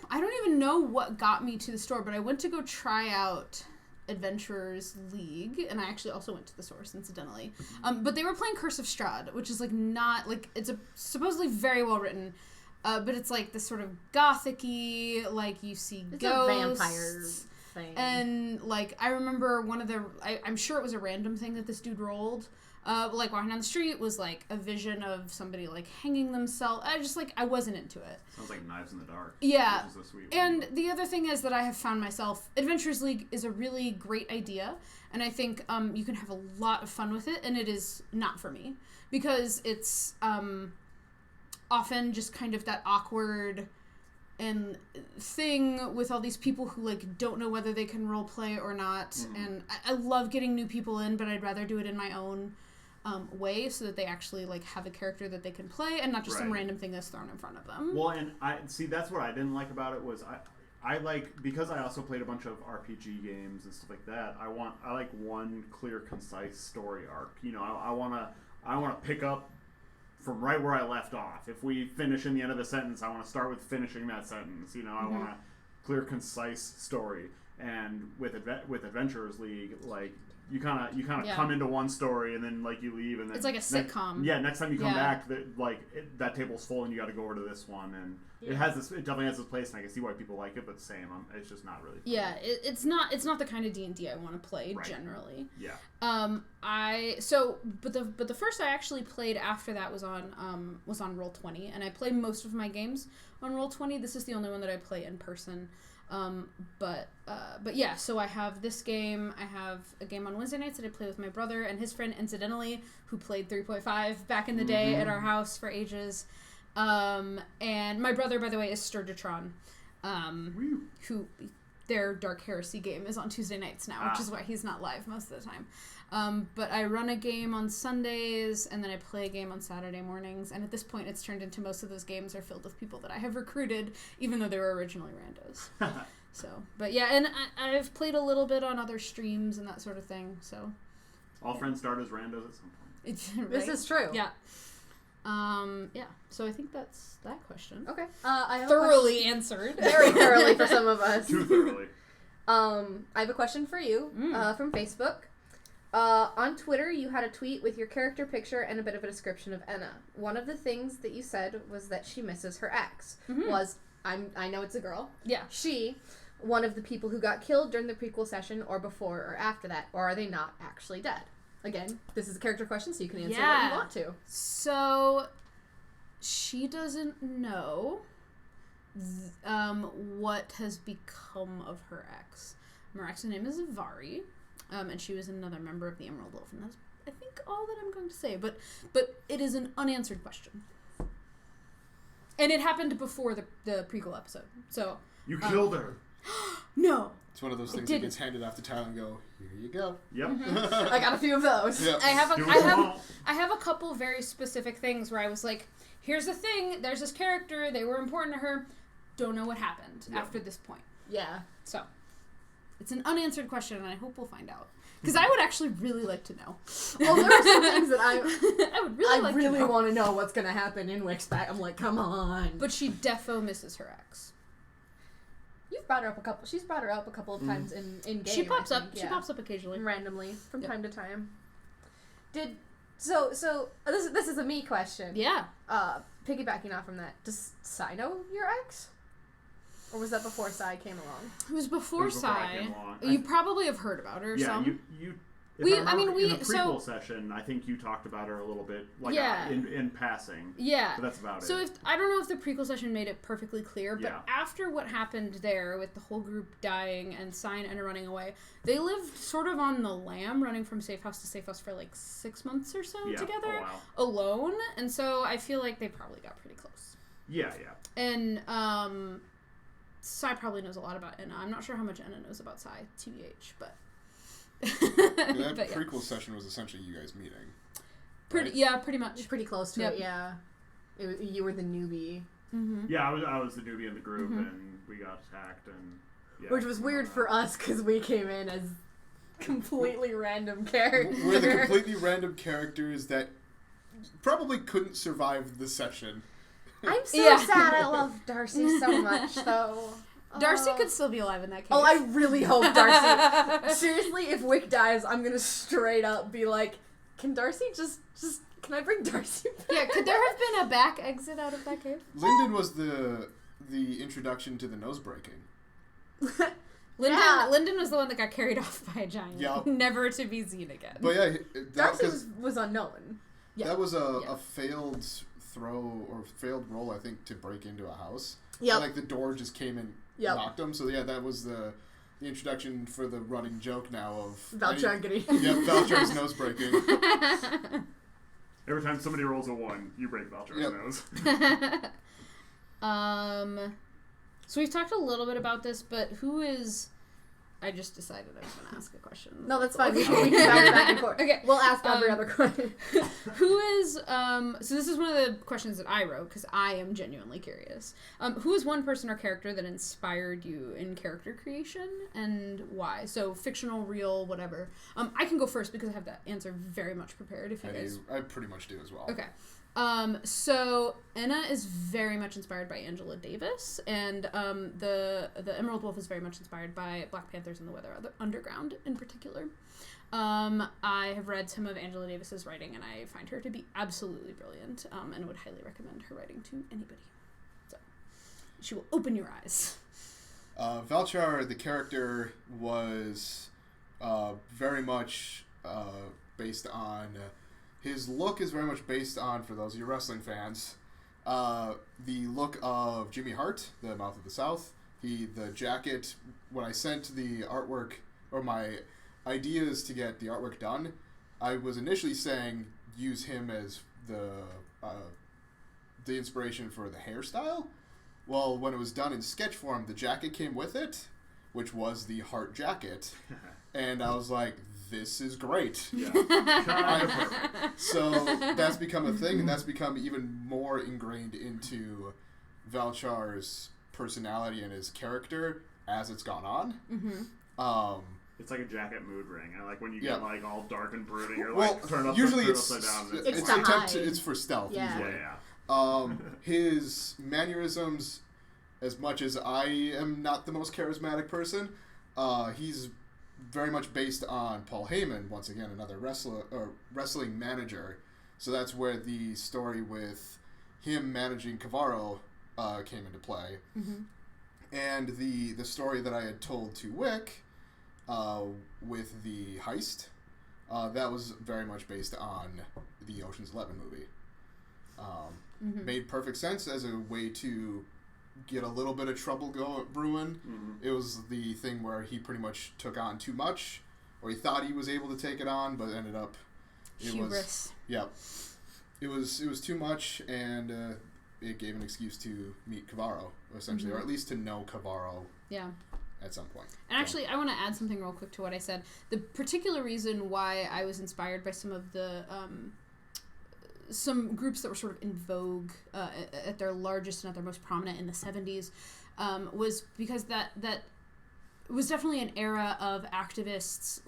I don't even know what got me to the store, but I went to go try out Adventurers League, and I actually also went to the Source, incidentally. But they were playing Curse of Strahd, which is, like, not, like, it's supposedly very well written. But it's like this sort of gothic-y, like you see ghosts. Vampires. thing. And, like, I remember one of the... I'm sure it was a random thing that this dude rolled. Like, walking down the street was, like, a vision of somebody, like, hanging themselves. I wasn't into it. Sounds like Knives in the Dark. Yeah. Which is a sweet And one. the other thing is that I have found myself... Adventures League is a really great idea. And I think you can have a lot of fun with it. And it is not for me. Because it's often just kind of that awkward... and thing with all these people who, like, don't know whether they can role play or not. And I love getting new people in, but I'd rather do it in my own way so that they actually, like, have a character that they can play and not just some random thing that's thrown in front of them. Well, and that's what I didn't like about it was I like, because I also played a bunch of RPG games and stuff like that, I like one clear, concise story arc. You know, I wanna pick up from right where I left off. If we finish in the end of a sentence, I want to start with finishing that sentence. You know, I want a clear, concise story. And with Adventurers League, like, you kind of come into one story and then, like, you leave, and then it's like a sitcom. Next time you come back, that table's full and you got to go over to this one, and it definitely has this place, and I can see why people like it, but same, it's just not really. Yeah, it's not the kind of D&D I want to play generally. Yeah. But the first I actually played after that was on Roll20, and I play most of my games on Roll20. This is the only one that I play in person. But yeah, so I have this game. I have a game on Wednesday nights that I play with my brother and his friend, incidentally, who played 3.5 back in the day at our house for ages. And my brother, by the way, is Sturgitron, who their Dark Heresy game is on Tuesday nights now, which is why he's not live most of the time. But I run a game on Sundays, and then I play a game on Saturday mornings, and at this point it's turned into most of those games are filled with people that I have recruited, even though they were originally randos. So, but yeah, and I've played a little bit on other streams and that sort of thing, so. All friends start as randos at some point. Right? This is true. Yeah. Yeah, so I think that's that question. Okay. I have thoroughly answered. Very thoroughly for some of us. Too thoroughly. I have a question for you from Facebook. On Twitter, you had a tweet with your character picture and a bit of a description of Enna. One of the things that you said was that she misses her ex. I know it's a girl. Yeah. She, one of the people who got killed during the prequel session or before or after that, or are they not actually dead? Again, this is a character question, so you can answer what you want to. So, she doesn't know what has become of her ex. Her ex's name is Vari, and she was another member of the Emerald Wolf, and that's, I think, all that I'm going to say. But it is an unanswered question. And it happened before the prequel episode, so... You killed her! No! It's one of those things that gets handed off to Tyler and go, here you go. Yep. I got a few of those. Yep. I have a couple very specific things where I was like, here's the thing, there's this character, they were important to her, don't know what happened after this point. Yeah. So, it's an unanswered question, and I hope we'll find out. Because I would actually really like to know. Well, there are some things that I I want to know what's going to happen in Wixback. I'm like, come on. But she defo misses her ex. You've brought her up a couple. She's brought her up a couple of times in game. She pops I up. think, She pops up occasionally, randomly from time to time. So this is a me question. Yeah. Piggybacking off from that, does Sai know your ex? Or was that before Sai came along? It was before I Sai. came along. You probably have heard about her. Yeah, some. you. In the prequel session, I think you talked about her a little bit, like in passing. Yeah, but that's about it. So I don't know if the prequel session made it perfectly clear, but Yeah. after what happened there with the whole group dying and Sai and Enna running away, they lived sort of on the lam, running from safe house to safe house for like 6 months or so together, alone. And so I feel like they probably got pretty close. Yeah. And Sai probably knows a lot about Enna. I'm not sure how much Enna knows about Sai, TBH, but. That prequel session was essentially you guys meeting. Pretty much. Pretty close to it, yeah. You were the newbie. Mm-hmm. Yeah, I was the newbie in the group, and we got attacked, and which was weird for us because we came in as completely random characters. We're the completely random characters that probably couldn't survive the session. I'm so sad. I love Darcy so much, though. Darcy could still be alive in that case. Oh, I really hope Darcy... Seriously, if Wick dies, I'm gonna straight up be like, can Darcy just... Can I bring Darcy back? Yeah, could there have been a back exit out of that cave? Lyndon was the introduction to the nose breaking. Lyndon was the one that got carried off by a giant, Yep. never to be seen again. But yeah, Darcy was unknown. Yeah. that was a failed throw or failed roll, I think, to break into a house. Yep. And, like, the door just came and knocked him. So yeah, that was the introduction for the running joke now of Valchar getting... Yeah, Valchar's nose breaking. Every time somebody rolls a 1, you break Valchar's nose. So we've talked a little bit about this, but who is... I just decided I was going to ask a question. No, that's fine. We can bounce back and forth. Okay. We'll ask every other question. Who is... so this is one of the questions that I wrote, because I am genuinely curious. Who is one person or character that inspired you in character creation, and why? So fictional, real, whatever. I can go first, because I have that answer very much prepared, if you guys... I pretty much do as well. Okay. So Enna is very much inspired by Angela Davis, and the Emerald Wolf is very much inspired by Black Panthers and the Weather Underground in particular. I have read some of Angela Davis's writing, and I find her to be absolutely brilliant, and would highly recommend her writing to anybody. So she will open your eyes. Valchar, the character, was very much based on... his look is very much based on, for those of you wrestling fans, the look of Jimmy Hart, the Mouth of the South. The jacket, when I sent the artwork, or my ideas to get the artwork done, I was initially saying use him as the inspiration for the hairstyle. Well, when it was done in sketch form, the jacket came with it, which was the Hart jacket. And I was like, this is great. Yeah. So that's become a thing, and that's become even more ingrained into Valchar's personality and his character as it's gone on. Mm-hmm. It's like a jacket mood ring. I like when you get like all dark and brooding, or well, like turn usually upside down. It's for stealth. Yeah. Usually. His mannerisms, as much as I am not the most charismatic person, he's very much based on Paul Heyman, once again another wrestling manager. So that's where the story with him managing Cavaro came into play. Mm-hmm. And the story that I had told to Wick with the heist, that was very much based on the Ocean's 11 movie. Made perfect sense as a way to get a little bit of trouble brewing. It was the thing where he pretty much took on too much, or he thought he was able to take it on, but ended up Hubris. It was too much, and it gave an excuse to meet Cavaro, essentially, or at least to know Cavaro. Yeah. At some point. And actually, I want to add something real quick to what I said. The particular reason why I was inspired by some of the some groups that were sort of in vogue at their largest and at their most prominent in the 70s was because that was definitely an era of activists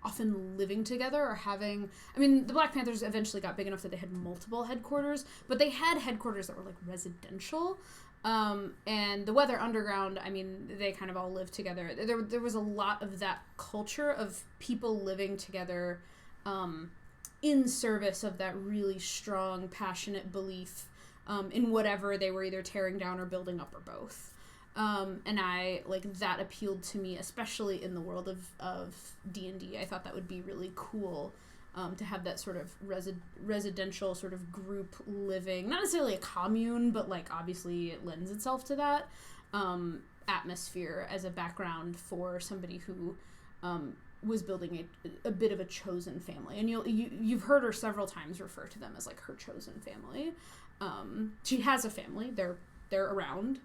often living together or having... I mean, the Black Panthers eventually got big enough that they had multiple headquarters, but they had headquarters that were like residential. And the Weather Underground, I mean, they kind of all lived together. There was a lot of that culture of people living together in service of that really strong, passionate belief in whatever they were either tearing down or building up or both. And I, like, that appealed to me, especially in the world of D&D. I thought that would be really cool to have that sort of residential sort of group living, not necessarily a commune, but, like, obviously it lends itself to that atmosphere as a background for somebody who was building a bit of a chosen family. And you've heard her several times refer to them as, like, her chosen family. She has a family. They're around.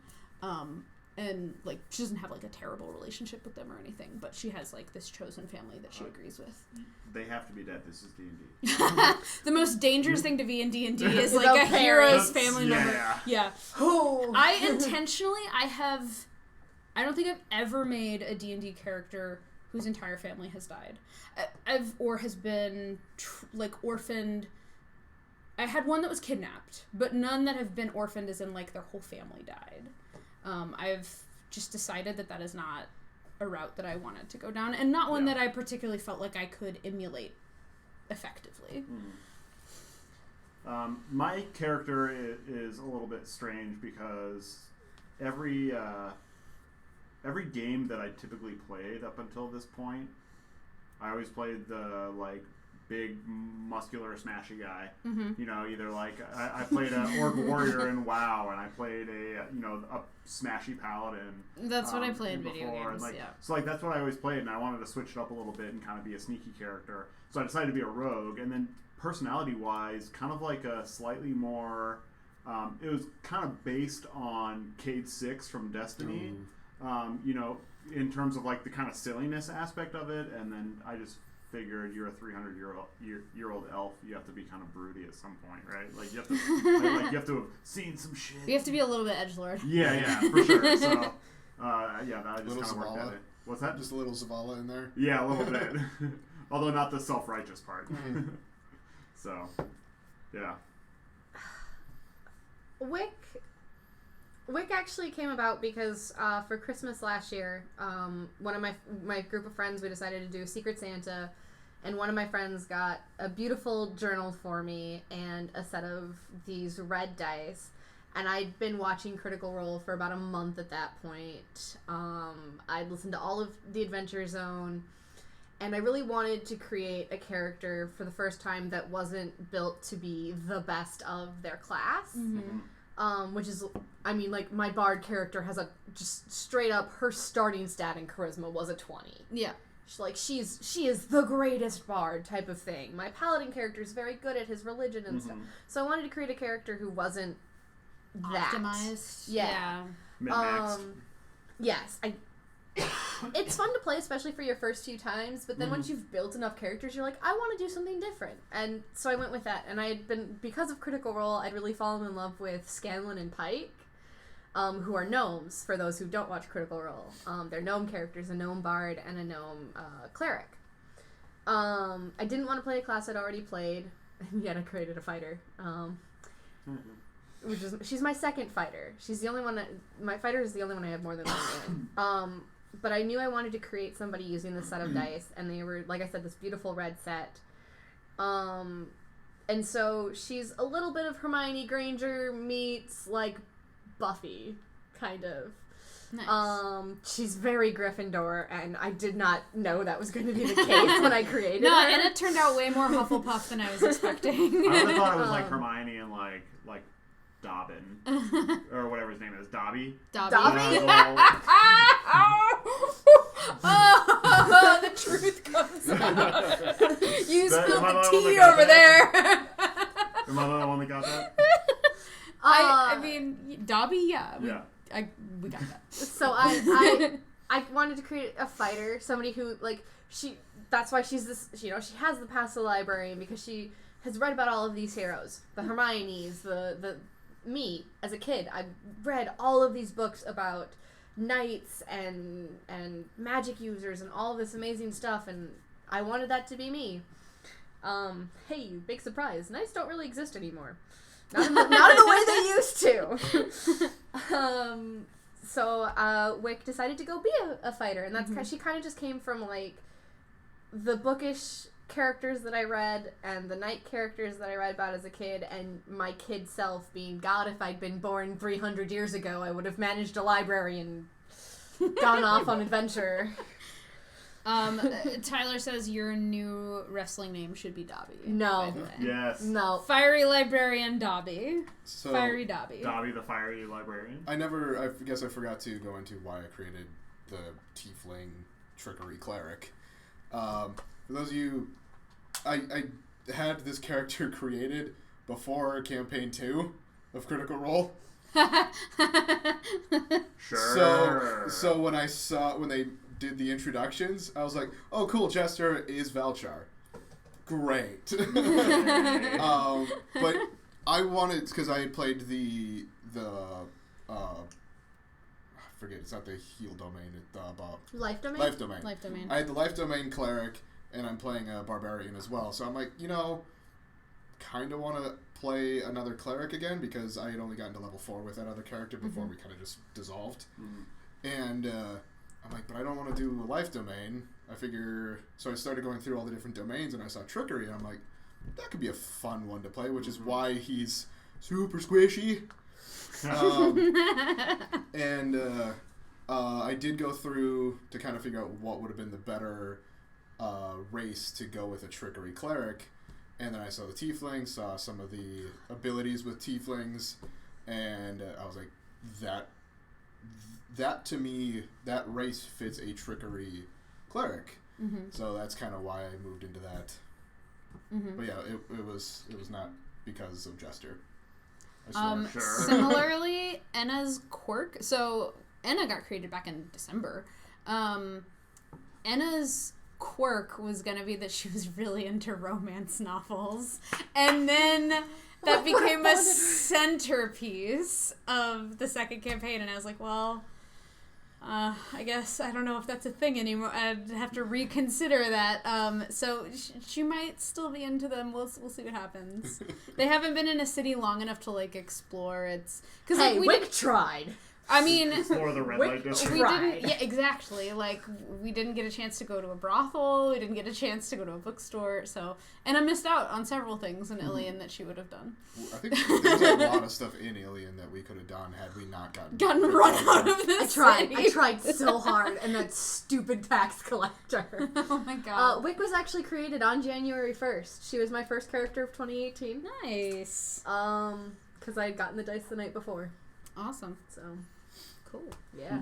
And, like, she doesn't have, like, a terrible relationship with them or anything, but she has, like, this chosen family that she agrees with. They have to be dead. This is D&D. The most dangerous thing to be in D&D is, like, a hero's family member. Yeah. Oh. I don't think I've ever made a D&D character whose entire family has died. Or has been, orphaned. I had one that was kidnapped, but none that have been orphaned as in, like, their whole family died. I've just decided that is not a route that I wanted to go down, and not one that I particularly felt like I could emulate effectively. My character is a little bit strange because every every game that I typically played up until this point, I always played the like big muscular smashy guy. You know, either like I played an orc warrior in WoW, and I played a smashy paladin. That's what I play in video games. And, like, yeah. So like that's what I always played, and I wanted to switch it up a little bit and kind of be a sneaky character. So I decided to be a rogue, and then personality wise, kind of like a slightly more. It was kind of based on Cade 6 from Destiny. You know, in terms of like the kind of silliness aspect of it, and then I just figured you're a 300-year-old elf. You have to be kind of broody at some point, right? Like you have to, like you have to have seen some shit. You have to be a little bit edgelord. Yeah, for sure. So, yeah, I just kind of worked at it. What's that? Just a little Zavala in there. Yeah, a little bit. Although not the self-righteous part. So, yeah. Wick actually came about because for Christmas last year, one of my group of friends, we decided to do Secret Santa, and one of my friends got a beautiful journal for me and a set of these red dice, and I'd been watching Critical Role for about a month at that point. I'd listened to all of the Adventure Zone, and I really wanted to create a character for the first time that wasn't built to be the best of their class. Which is, I mean, like, my bard character has just straight up, her starting stat in charisma was a 20. Yeah. She is the greatest bard type of thing. My paladin character is very good at his religion and stuff. So I wanted to create a character who wasn't that. Optimized. Yeah. Min-maxed. Yes. It's fun to play, especially for your first few times, but then once you've built enough characters, you're like, I want to do something different. And so I went with that. And I had been, because of Critical Role, I'd really fallen in love with Scanlan and Pike, who are gnomes, for those who don't watch Critical Role. They're gnome characters, a gnome bard and a gnome cleric. I didn't want to play a class I'd already played, and yet I created a fighter. She's my second fighter. She's the only one my fighter is the only one I have more than one in. But I knew I wanted to create somebody using this set of dice, and they were, like I said, this beautiful red set. And so she's a little bit of Hermione Granger meets, like, Buffy, kind of. Nice. She's very Gryffindor, and I did not know that was going to be the case when I created her. No, and it turned out way more Hufflepuff than I was expecting. I would have thought it was like Hermione and like Dobbin or whatever his name is, Dobby. Dobby? Oh, the truth comes out. You spilled the tea over there. Am I the one that got that? I mean, Dobby, yeah. We got that. So I wanted to create a fighter, somebody who, like, that's why she's this, she has the past of the librarian, because she has read about all of these heroes. The Hermiones, me, as a kid, I read all of these books about knights and magic users and all this amazing stuff, and I wanted that to be me. Hey, big surprise. Knights don't really exist anymore. Not in the way they used to. So Wick decided to go be a fighter, and that's she kind of just came from, like, the bookish characters that I read and the knight characters that I read about as a kid, and my kid self being, God, if I'd been born 300 years ago, I would have managed a library and gone off on adventure. Tyler says your new wrestling name should be Dobby. No. Yes. No. Fiery Librarian Dobby. So, Fiery Dobby. Dobby the Fiery Librarian. I guess I forgot to go into why I created the Tiefling Trickery Cleric. For those of you, I had this character created before Campaign 2 of Critical Role. Sure. So when they did the introductions, I was like, oh cool, Jester is Valchar. Great. But I wanted, because I had played the I forget, it's not the heal domain, Life domain? Life domain. Life domain. I had the Life domain cleric, and I'm playing a barbarian as well. So I'm like, kind of want to play another cleric again, because I had only gotten to level 4 with that other character before we kind of just dissolved. And I'm like, but I don't want to do a life domain. So I started going through all the different domains, and I saw trickery, and I'm like, that could be a fun one to play, which is why he's super squishy. And I did go through to kind of figure out what would have been the better race to go with a trickery cleric, and then I saw the tieflings, saw some of the abilities with tieflings, and I was like, that to me, that race fits a trickery cleric. Mm-hmm. So that's kind of why I moved into that. Mm-hmm. But yeah, it was not because of Jester. Sure. Similarly, Enna's quirk. So Enna got created back in December. Enna's quirk was gonna be that she was really into romance novels, and then that became a centerpiece of the second campaign. And I was like, well, I guess I don't know if that's a thing anymore. I'd have to reconsider that. So she might still be into them. We'll see what happens. They haven't been in a city long enough to like explore. It's because Hey, like, Wick tried. I mean, Explore the red light district. we Tried. didn't. Yeah, exactly. Like we didn't get a chance to go to a brothel. We didn't get a chance to go to a bookstore. So, and I missed out on several things in Ilion that she would have done. I think there's a lot of stuff in Alien that we could have done had we not gotten Run out of I this. tried. I city. tried so hard, and that stupid tax collector. Oh my god. Wick was actually created on January 1st. She was my first character of 2018. Nice. Because I had gotten the dice the night before. Awesome. So, Cool. yeah.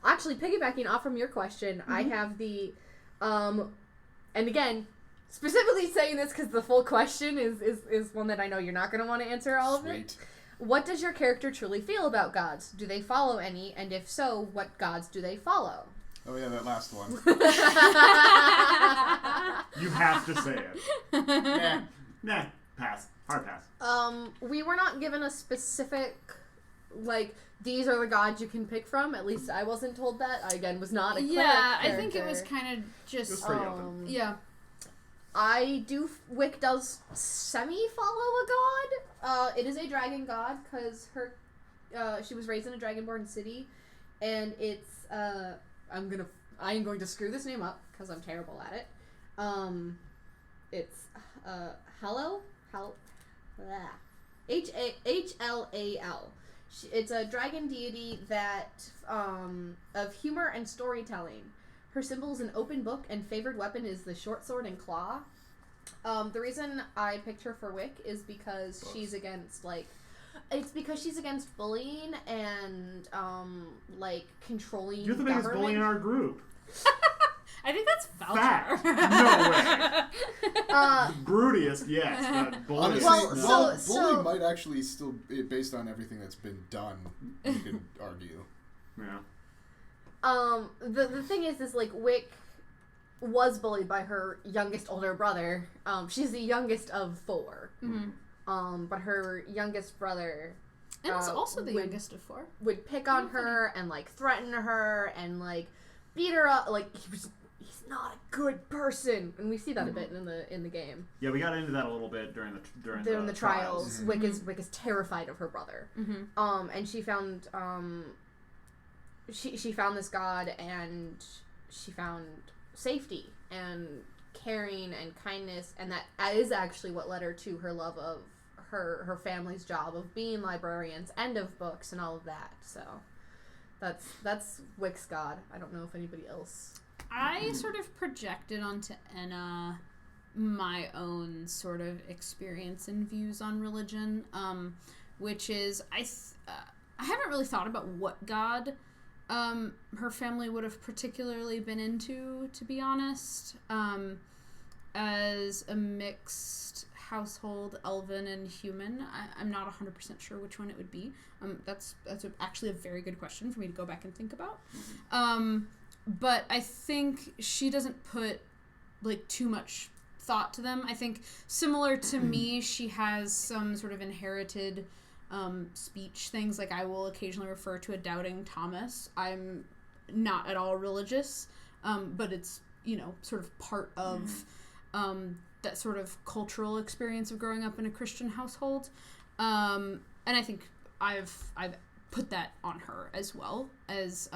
Actually, piggybacking off from your question, I have the, and again, specifically saying this because the full question is one that I know you're not going to want to answer all of it. Sweet. What does your character truly feel about gods? Do they follow any? And if so, what gods do they follow? Oh yeah, that last one. You have to say it. Nah, pass. Hard pass. We were not given a specific, like, these are the gods you can pick from. At least I wasn't told that. I, again, was not a cleric I think it character. was kind of just... It was pretty open. yeah. Wick does semi-follow a god. It is a dragon god, because she was raised in a dragonborn city, and it's, I am going to screw this name up, because I'm terrible at it. It's, H-L-A-L. It's a dragon deity that, of humor and storytelling. Her symbol is an open book, and favored weapon is the short sword and claw. The reason I picked her for Wick is because she's against, like... It's because she's against bullying and, like, controlling You're the biggest government. bully in our group. I think that's Valtar. Fact. No way. Brutiest, yes. But bully. Honestly, Well, bully might actually still, based on everything that's been done, you could argue. Yeah. The thing is like, Wick was bullied by her youngest older brother. She's the youngest of 4. Mm-hmm. But her youngest brother... And it's also the youngest of 4. Would pick on her and, like, threaten her and, like, beat her up. Like, he's not a good person. And we see that a bit in the game. Yeah, we got into that a little bit during the trials. Mm-hmm. Wick is terrified of her brother. Mm-hmm. And she found she found this god, and she found safety and caring and kindness, and that is actually what led her to her love of her family's job of being librarians and of books and all of that. So that's Wick's god. I don't know if anybody else. I sort of projected onto Enna my own sort of experience and views on religion, which is I haven't really thought about what god her family would have particularly been into, to be honest. As a mixed household, elven and human, I'm not 100% sure which one it would be. That's actually a very good question for me to go back and think about. But I think she doesn't put, like, too much thought to them. I think, similar to me, she has some sort of inherited speech things. Like, I will occasionally refer to a doubting Thomas. I'm not at all religious, but it's, sort of part of that sort of cultural experience of growing up in a Christian household. And I think I've put that on her as well, as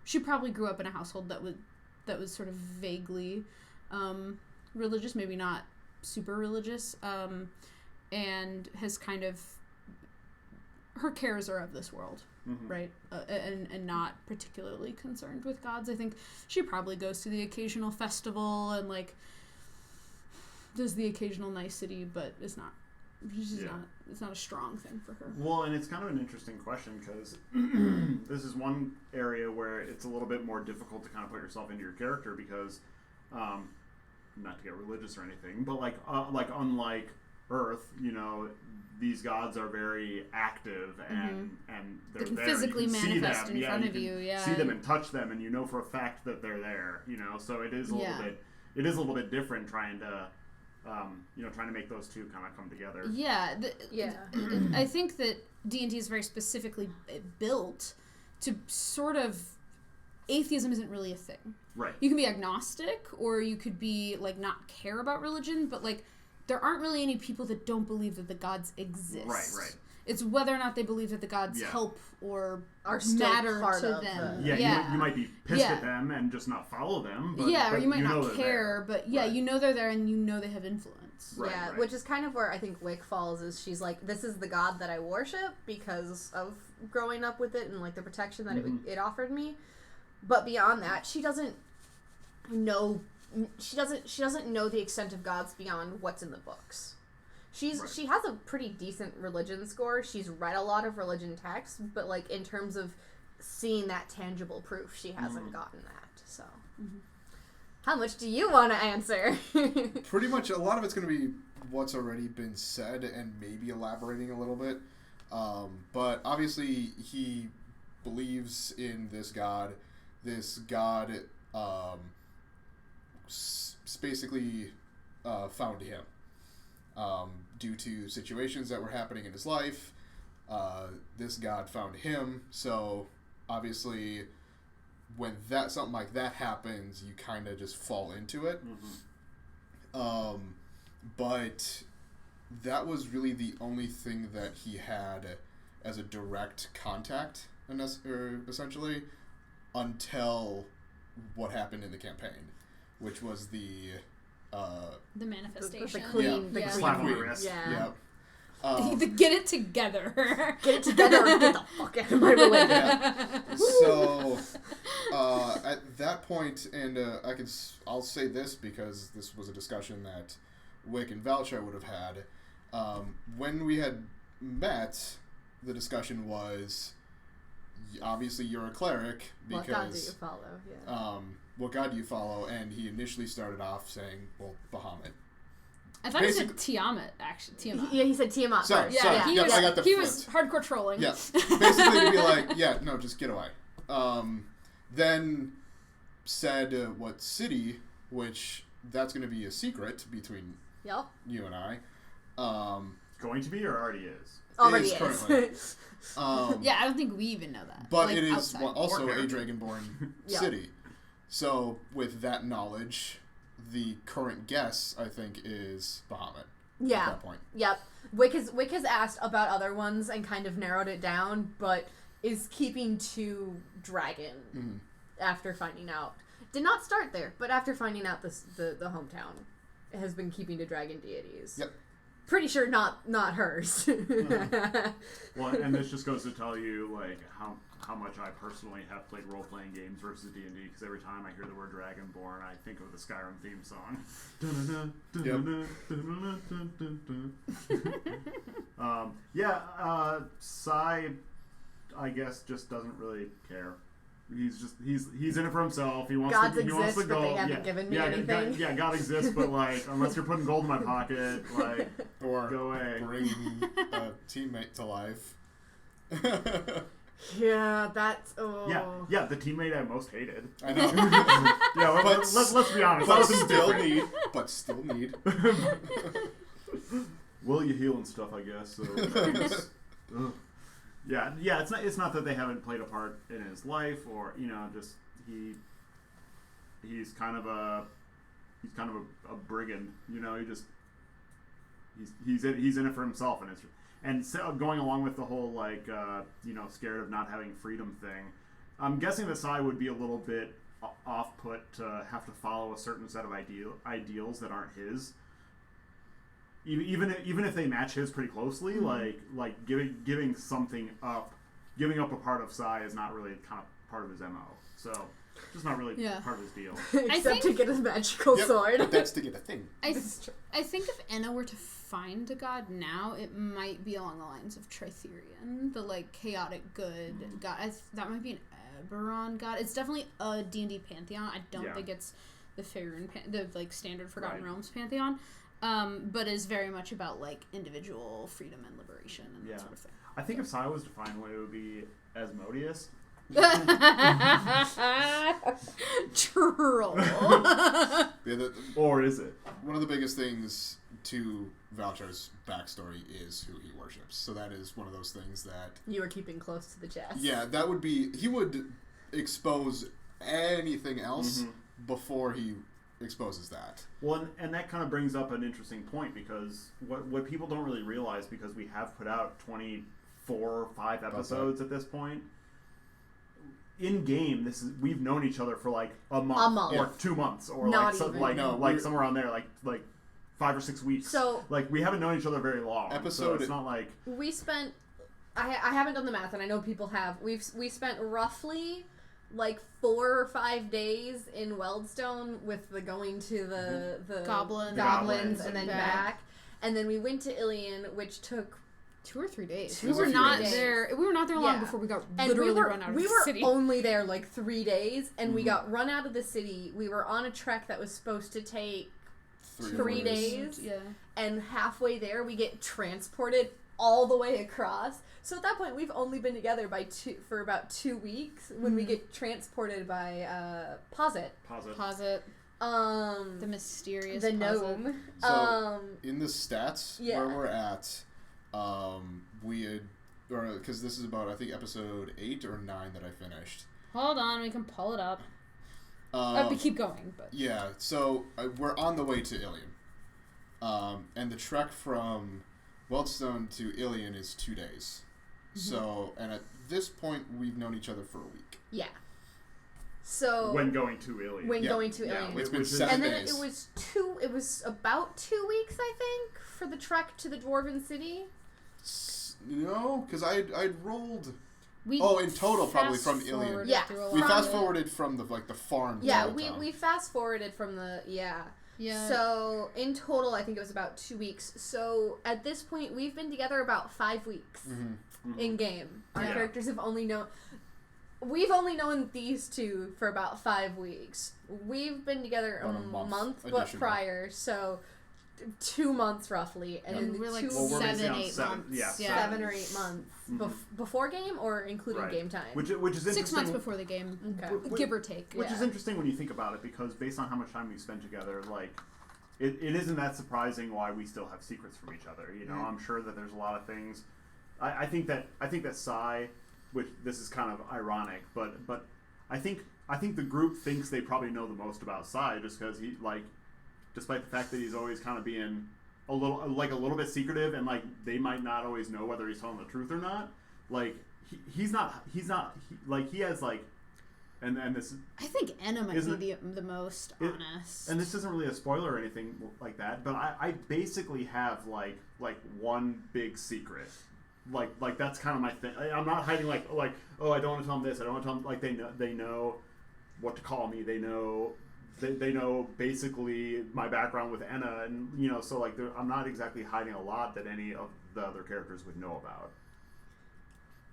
she probably grew up in a household that was sort of vaguely religious, maybe not super religious, and has kind of, her cares are of this world. right? And not particularly concerned with gods. I think she probably goes to the occasional festival and like does the occasional nicety, but it's not a strong thing for her. Well, and it's kind of an interesting question because this is one area where it's a little bit more difficult to kind of put yourself into your character because, not to get religious or anything, but like unlike Earth, you know, these gods are very active and they're they can there. physically you can manifest see them. in front of you. Yeah, see them and touch them, and you know for a fact that they're there. You know, so it is a little bit different trying to. Trying to make those two kind of come together. Yeah, I think that D&D is very specifically built to sort of atheism isn't really a thing. Right. You can be agnostic, or you could be like not care about religion, but like there aren't really any people that don't believe that the gods exist. Right. It's whether or not they believe that the gods help or are still matter part to of them. You might be pissed at them and just not follow them. But, or you might not care, but right. you know they're there and you know they have influence. Right. Which is kind of where I think Wick falls. Is she's like, this is the god that I worship because of growing up with it and like the protection that it offered me. But beyond that, she doesn't know. She doesn't know the extent of gods beyond what's in the books. She has a pretty decent religion score. She's read a lot of religion texts, but like in terms of seeing that tangible proof, she hasn't gotten that. So, how much do you want to answer? Pretty much, a lot of it's going to be what's already been said and maybe elaborating a little bit. But obviously, he believes in this god. This god basically found him. Due to situations that were happening in his life, this god found him. So obviously, when something like that happens, you kind of just fall into it. But that was really the only thing that he had as a direct contact, essentially, until what happened in the campaign, which was the manifestation. The queen. The slap on the wrist. Yeah. Get it together. Get it together or get the fuck out of my religion. So, at that point, and I'll say this because this was a discussion that Wick and Valchar would have had. When we had met, the discussion was, obviously you're a cleric because... What god do you follow? Yeah. What god do you follow? And he initially started off saying, well, Bahamut. I thought he said Tiamat, actually. Tiamat. Yeah, he said Tiamat Sorry, first. sorry. He was hardcore trolling. Yeah. Basically to be like, no, just get away. Then said what city, which that's going to be a secret between you and I. Going to be or already is? Already is. is. Currently. I don't think we even know that. But like, it is outside. also a Dragonborn city. So with that knowledge, the current guess, I think, is Bahamut. Yeah. At that point. Yep. Wick has asked about other ones and kind of narrowed it down, but is keeping to Dragon after finding out. Did not start there, but after finding out the hometown, has been keeping to Dragon deities. Yep. Pretty sure not hers. Well, and this just goes to tell you like how much I personally have played role-playing games versus D&D, because every time I hear the word Dragonborn, I think of the Skyrim theme song. Sai, I guess, just doesn't really care. He's in it for himself. He wants Gods to, he wants exist, to go. but they haven't given me anything. God exists, but like unless you're putting gold in my pocket, like or go away. Bring a teammate to life. Yeah, that's Yeah, the teammate I most hated. I know. Let's be honest. But still need. Well, you heal and stuff, I guess. So, yeah. It's not that they haven't played a part in his life, or just he's kind of a brigand. He's in it for himself, and so going along with the whole scared of not having freedom thing. I'm guessing that Sai would be a little bit off-put to have to follow a certain set of ideals that aren't his. Even if they match his pretty closely, like giving something up giving up a part of Sai is not really kind of part of his MO. So just not really part of his deal. Except to get his magical sword. But that's to get a thing. I think if Enna were to find a god now, it might be along the lines of Tritherion, the like chaotic good god. That might be an Eberron god. It's definitely a D&D pantheon. I don't think it's the Faerun, the like standard Forgotten Realms pantheon, but is very much about like individual freedom and liberation and that sort of thing. I think if Sai was to find one, it would be Asmodeus. Troll. Or is it? One of the biggest things to Valchar's backstory is who he worships. So that is one of those things that you are keeping close to the chest. Yeah, that would be. He would expose anything else before he exposes that. Well, and that kind of brings up an interesting point, because what people don't really realize, because we have put out 24 or 5 episodes at this point. In game, we've known each other for like a month. Or 2 months, or Not like somewhere on there, like 5 or 6 weeks. So like we haven't known each other very long. So it's not like we spent. I haven't done the math, and I know people have. We spent roughly like 4 or 5 days in Weldstone with the going to the goblins and then back, and then we went to Ilion, which took 2 or 3 days. We were not there long before we got literally run out of the city. We were only there like 3 days, and we got run out of the city. We were on a trek that was supposed to take 3 days. Yeah. And halfway there, we get transported all the way across. So at that point, we've only been together for about 2 weeks when we get transported by Posit. The mysterious the gnome. So in the stats where we're at, we had, because this is about, I think, episode 8 or 9 that I finished. Hold on, we can pull it up. We keep going, but yeah. So we're on the way to Ilion, and the trek from Weldstone to Ilion is 2 days. So, and at this point, we've known each other for a week. Yeah. So when going to Ilion. It's been 7 days. And then it was about 2 weeks, I think, for the trek to the Dwarven City. No, because I'd rolled. In total, probably from Ilion. Yeah, we fast forwarded from the farm. Yeah, we fast forwarded from the Yeah. So in total, I think it was about 2 weeks. So at this point, we've been together about 5 weeks in game. Our characters have we've only known these two for about 5 weeks. We've been together a month but prior, so 2 months roughly, and then we're like 7 or 8 months before game, or including game time. Which is interesting. 6 months before the game, give or take. Which is interesting when you think about it, because based on how much time we've spent together, like it isn't that surprising why we still have secrets from each other. You know, I'm sure that there's a lot of things. I think that Sai, which this is kind of ironic, but I think the group thinks they probably know the most about Sai, just because he, like, despite the fact that he's always kind of being a little bit secretive, and like they might not always know whether he's telling the truth or not. Like he has like, and this. I think Enna might be the most honest. And this isn't really a spoiler or anything like that, but I basically have like one big secret. Like that's kind of my thing. I'm not hiding like oh, I don't want to tell them this. I don't want to tell them, like they know what to call me. They know basically my background with Enna, and you know, so like I'm not exactly hiding a lot that any of the other characters would know about.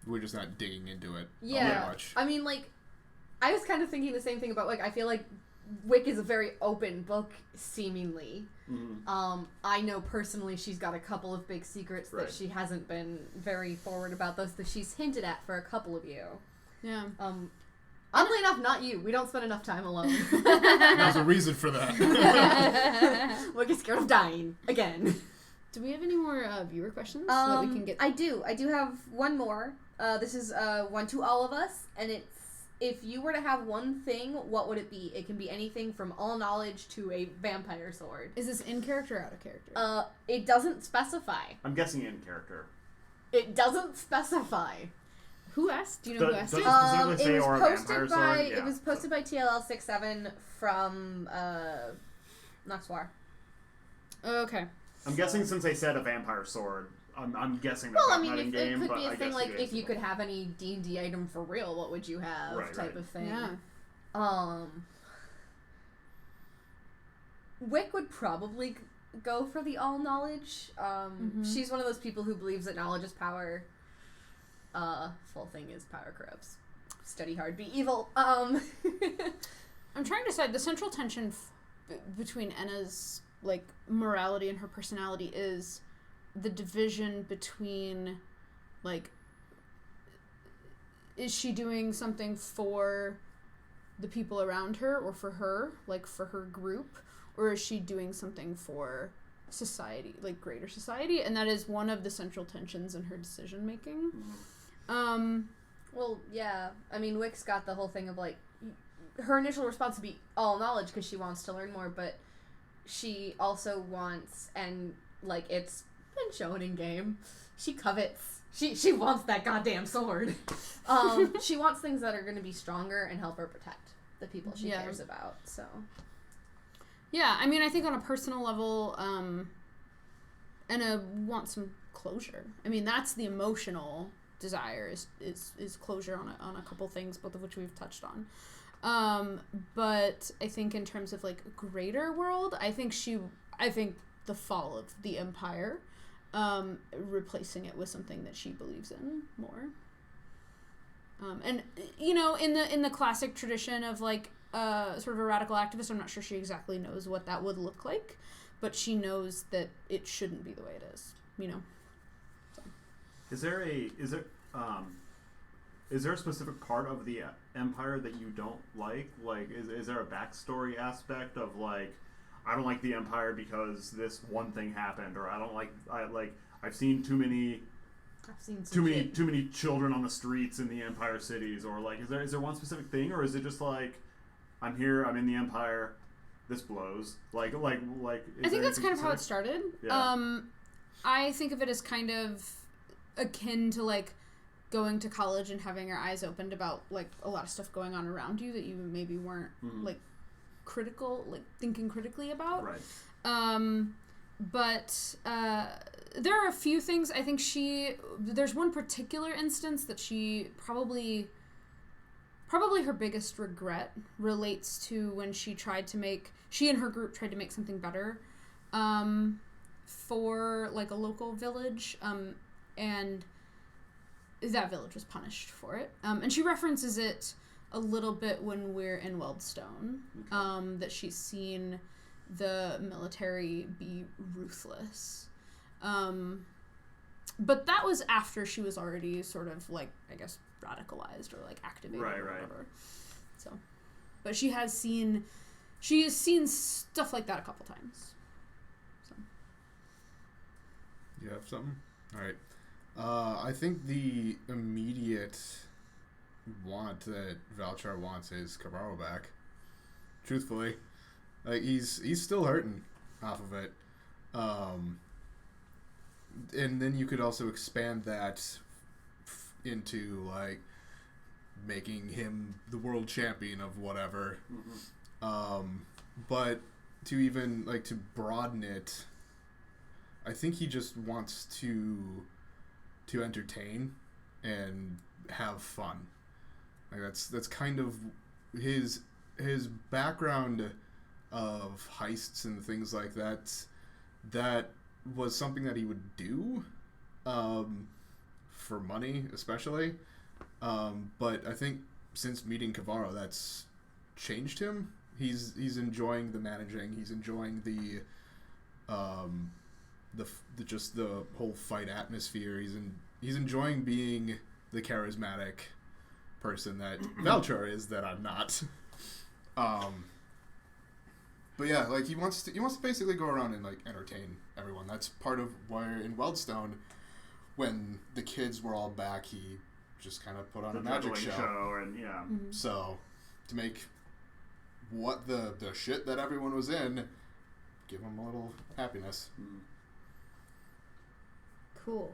We're just not digging into it that much. I mean, like, I was kind of thinking the same thing about, like, I feel like Wick is a very open book, seemingly. I know personally she's got a couple of big secrets that she hasn't been very forward about, those that she's hinted at for a couple of you. Yeah. Oddly enough, not you. We don't spend enough time alone. There's a reason for that. Wick is scared of dying. Again. Do we have any more viewer questions that we can get? I do have one more. This is one to all of us, and it's, if you were to have one thing, what would it be? It can be anything from all knowledge to a vampire sword. Is this in character or out of character? It doesn't specify. I'm guessing in character. It doesn't specify. Who asked? Do you know who asked? It was posted by TLL67 from Noxwar. Okay. I'm guessing since they said a vampire sword, I'm guessing Well, that's I mean, not if, in it game, could but be a I thing guess like it if is you as could well. have any D&D item for real, what would you have? Right, type right. of thing. Yeah. Wick would probably go for the all knowledge. She's one of those people who believes that knowledge is power. Full thing is power corrupts. Study hard, be evil. I'm trying to decide the central tension between Enna's like morality and her personality is the division between like, is she doing something for the people around her or for her, like for her group, or is she doing something for society, like greater society? And that is one of the central tensions in her decision making. Well, yeah. I mean, Wick's got the whole thing of like, her initial response would be all knowledge because she wants to learn more, but she also wants, and like it's been shown in game, she covets. She wants that goddamn sword. She wants things that are going to be stronger and help her protect the people she cares about. So, yeah, I mean, I think on a personal level, Enna wants some closure. I mean, that's the emotional desire is closure on a couple things, both of which we've touched on. But I think in terms of like greater world, I think the fall of the Empire, replacing it with something that she believes in more. And you know, in the classic tradition of like sort of a radical activist, I'm not sure she exactly knows what that would look like, but she knows that it shouldn't be the way it is. You know. So. Is there a specific part of the Empire that you don't like? Like, is there a backstory aspect of like, I don't like the Empire because this one thing happened, or I've seen too many children on the streets in the Empire cities, or like, is there one specific thing, or is it just like, I'm here, I'm in the Empire, this blows? Like. I think that's kind of how it started. Yeah. I think of it as kind of akin to like going to college and having your eyes opened about like a lot of stuff going on around you that you maybe weren't like thinking critically about. Right. But there are a few things. I think there's one particular instance that she probably her biggest regret relates to when she and her group tried to make something better for like a local village, and that village was punished for it. And she references it a little bit when we're in Weldstone, that she's seen the military be ruthless. But that was after she was already sort of like, I guess, radicalized or like activated or whatever. So, but she has seen stuff like that a couple times. So. You have something? All right. I think the immediate want that Valchar wants is Cabarro back. Truthfully, like he's still hurting off of it. And then you could also expand that into like making him the world champion of whatever. But to even like to broaden it, I think he just wants to entertain and have fun. Like that's kind of his background of heists and things like that. That was something that he would do for money, especially. But I think since meeting Cavarro, that's changed him. He's enjoying the managing. He's enjoying the just the whole fight atmosphere. He's enjoying being the charismatic person that Valchar is that I'm not. But yeah, like he wants to basically go around and like entertain everyone. That's part of where in Weldstone, when the kids were all back, he just kind of put on a magic show. And yeah. Mm-hmm. So to make what the shit that everyone was in, give them a little happiness. Cool.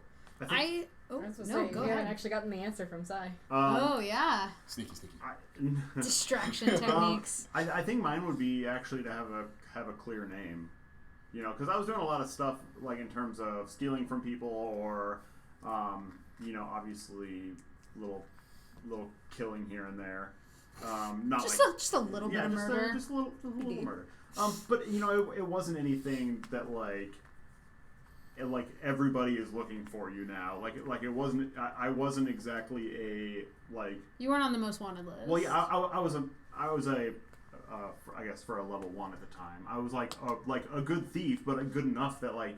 I was go saying, we ahead. haven't actually gotten the answer from Sai. Yeah. Sneaky. Distraction techniques. I think mine would be actually to have a clear name. You know, because I was doing a lot of stuff like in terms of stealing from people or, you know, obviously little killing here and there. Not just a little bit of murder. Just a little murder. But you know, it wasn't anything that like everybody is looking for you now. Like it wasn't. I wasn't exactly a like. You weren't on the most wanted list. Well, yeah, I was a. I guess for a level 1 at the time, I was like a good thief, but good enough that like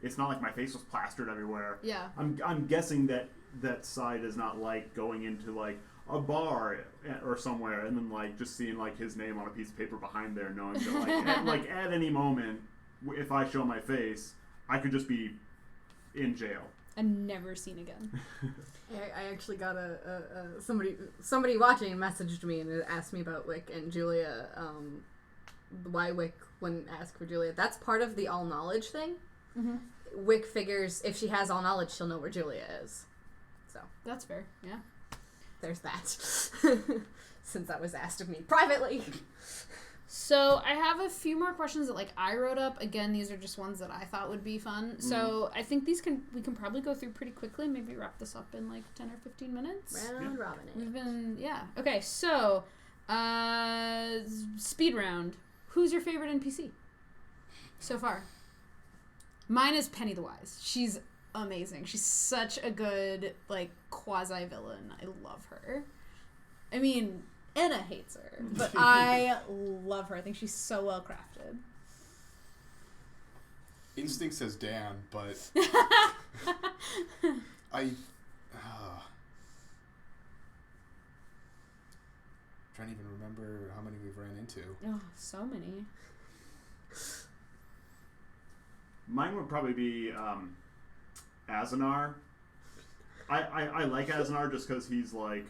it's not like my face was plastered everywhere. Yeah. I'm guessing that side is not like going into like a bar or somewhere and then like just seeing like his name on a piece of paper behind there, knowing that like at any moment if I show my face, I could just be in jail and never seen again. I actually got somebody watching messaged me and asked me about Wick and Julia. Why Wick wouldn't ask for Julia? That's part of the all knowledge thing. Mm-hmm. Wick figures if she has all knowledge, she'll know where Julia is. So that's fair. Yeah. There's that. Since that was asked of me privately. So I have a few more questions that like I wrote up. Again, these are just ones that I thought would be fun. Mm. So I think we can probably go through pretty quickly. Maybe wrap this up in like 10 or 15 minutes. Round robin it. We've been Okay, so speed round. Who's your favorite NPC so far? Mine is Penny the Wise. She's amazing. She's such a good like quasi villain. I love her. I mean, Anna hates her, but I love her. I think she's so well crafted. Instinct says Dan, but I trying to even remember how many we've ran into. Oh, so many. Mine would probably be Azanar. I like Azanar just because he's like.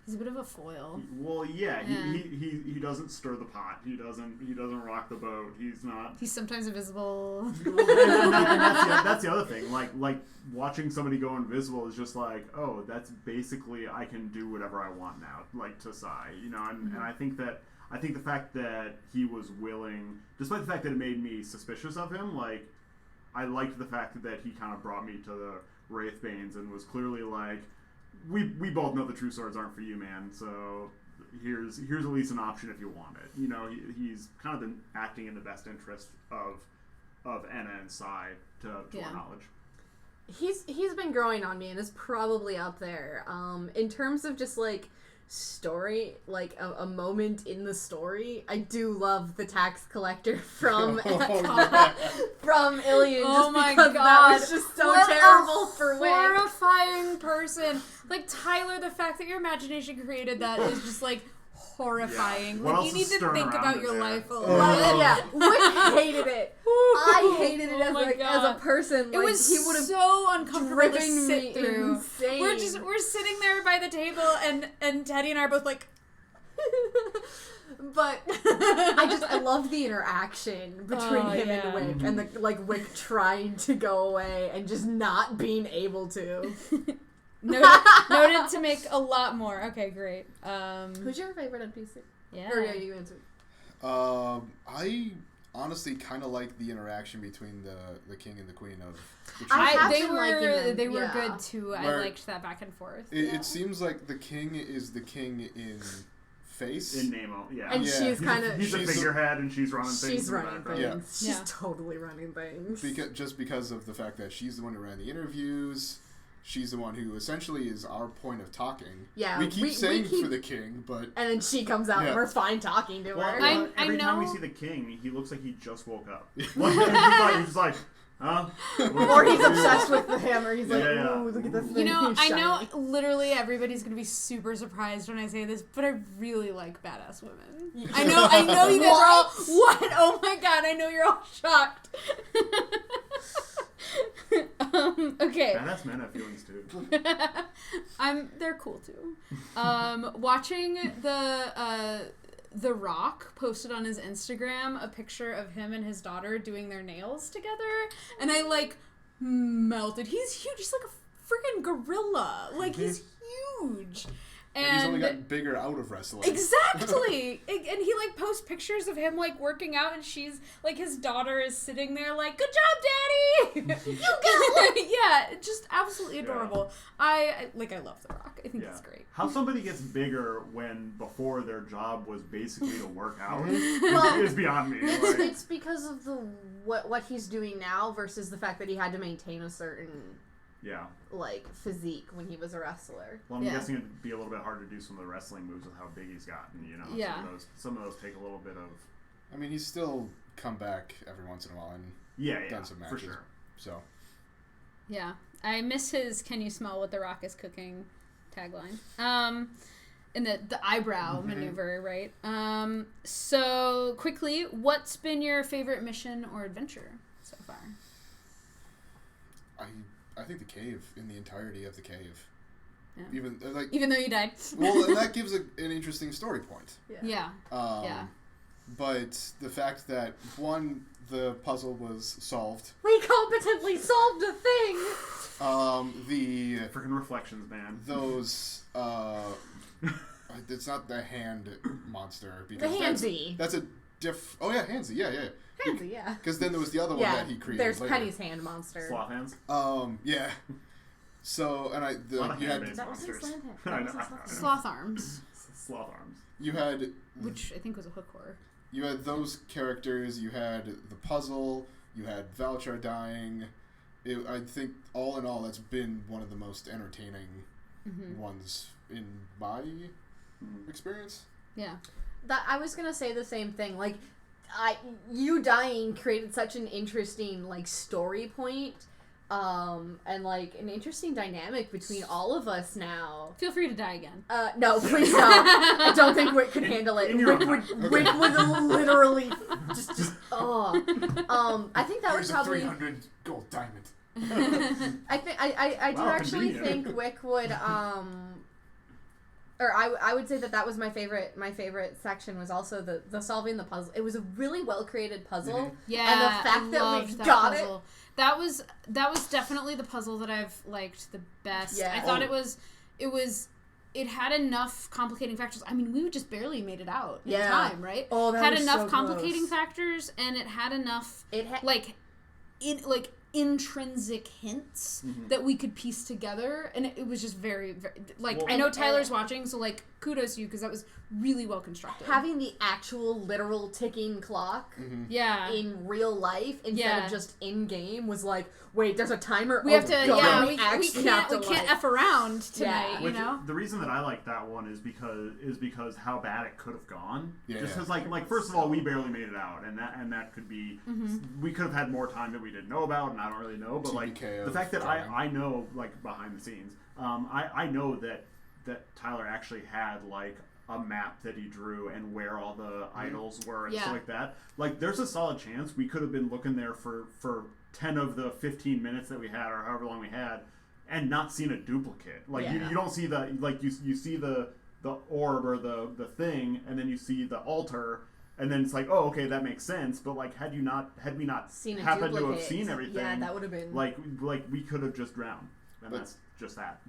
He's a bit of a foil. Well, yeah. He doesn't stir the pot. He doesn't rock the boat. He's not. He's sometimes invisible. and that's the other thing. Like watching somebody go invisible is just like, oh, that's basically I can do whatever I want now. Like to Sai, you know. And I think the fact that he was willing, despite the fact that it made me suspicious of him, like I liked the fact that he kind of brought me to the Wraithbanes and was clearly like. We both know the true swords aren't for you, man. So here's at least an option if you want it. You know, he's kind of been acting in the best interest of Anna and Sai to our knowledge. He's been growing on me and is probably up there. In terms of just like story, like a moment in the story, I do love the tax collector from from Ilion. Oh my god, that was just so what terrible for Wick. Horrifying person. Like Tyler, the fact that your imagination created that is just like horrifying. Yeah. Like you need to think about your life a little bit. Yeah, Wick hated it. I hated it as a person. It was he would have so uncomfortable to sit through. Insane. We're sitting there by the table, and Teddy and I are both like. But I love the interaction between him and Wick, and the Wick trying to go away and just not being able to. Noted to make a lot more. Okay, great. Who's your favorite NPC? Yeah. Or you answered. I honestly kind of like the interaction between the king and the queen of the They were good too. I liked that back and forth. It seems like the king is the king in face. In Nemo, yeah. And she's kind of... He's a figurehead and she's running things. She's running things. Yeah. She's totally running things. Because of the fact that she's the one who ran the interviews. She's the one who essentially is our point of talking. Yeah, we keep saying for the king, but... And then she comes out and we're fine talking to her. Every time we see the king, he looks like he just woke up. He's like, huh? Or he's obsessed with the hammer. He's like, ooh, look at this thing. You know, I know literally everybody's going to be super surprised when I say this, but I really like badass women. I know you guys are all, what? Oh my god, I know you're all shocked. Okay. Badass men have feelings too. They're cool too. Watching the Rock posted on his Instagram a picture of him and his daughter doing their nails together, and I like melted. He's huge. He's like a freaking gorilla. Like he's huge. And he's only gotten bigger out of wrestling. Exactly! And he, like, posts pictures of him, like, working out, and she's, like, his daughter is sitting there, like, good job, Daddy! You got it! Yeah, just absolutely adorable. I love The Rock. I think it's great. How somebody gets bigger when before their job was basically to work out Well, is beyond me. It's because of what he's doing now versus the fact that he had to maintain a certain like physique when he was a wrestler. Well, I'm guessing it'd be a little bit hard to do some of the wrestling moves with how big he's gotten. You know, some of those take a little bit of. I mean, he's still come back every once in a while and done some matches. For sure. So. Yeah, I miss his "Can you smell what The Rock is cooking?" tagline. And the eyebrow maneuver, right? So quickly, what's been your favorite mission or adventure so far? I think the cave, in the entirety of the cave. Yeah. Even though you died. Well, and that gives an interesting story point. Yeah. But the fact that, one, the puzzle was solved. We competently solved a thing! The freaking reflections, man. Those, it's not the hand monster. Because the Handsy. That's a oh yeah, Handsy, yeah. Handsy, yeah. Because then there was the other one that he created there's later. Penny's hand monster. Sloth hands? Yeah. So, and you had... That was his slant hand. Sloth arms. Sloth arms. You had... Which I think was a hook horror. You had those characters, you had the puzzle, you had Valchar dying. I think, all in all, that's been one of the most entertaining ones in my experience. Yeah. I was gonna say the same thing. Like, you dying created such an interesting, like, story point, and, like, an interesting dynamic between all of us now. Feel free to die again. No, please don't. I don't think Wick could handle it. Wick would literally just I think that was probably... a 300 gold diamond. I do actually think Wick would, or I would say that was my favorite section was also the solving the puzzle. It was a really well created puzzle. Yeah, and the fact that we got puzzle. It. That was definitely the puzzle that I've liked the best. Yeah. I thought it had enough complicating factors. I mean, we just barely made it out in time, right? Oh, that had was enough so complicating close. Factors, and it had enough intrinsic hints that we could piece together, and it was just very, very I know Tyler's watching, so kudos to you because that was really well constructed. Having the actual literal ticking clock in real life instead of just in game was like, wait, there's a timer. We have to we can't F around tonight, you know? The reason that I like that one is because how bad it could have gone. Just because like first of all, we barely made it out, and that could be we could have had more time that we didn't know about, and I don't really know, but the fact that I know behind the scenes, I know that Tyler actually had a map that he drew and where all the idols were and stuff like that. There's a solid chance we could have been looking there for 10 of the 15 minutes that we had, or however long we had, and not seen a duplicate. You don't see the you see the orb or the thing, and then you see the altar, and then it's like, oh, okay, that makes sense. But had we not seen happened to have seen everything, that would have been we could have just drowned, and that's just that.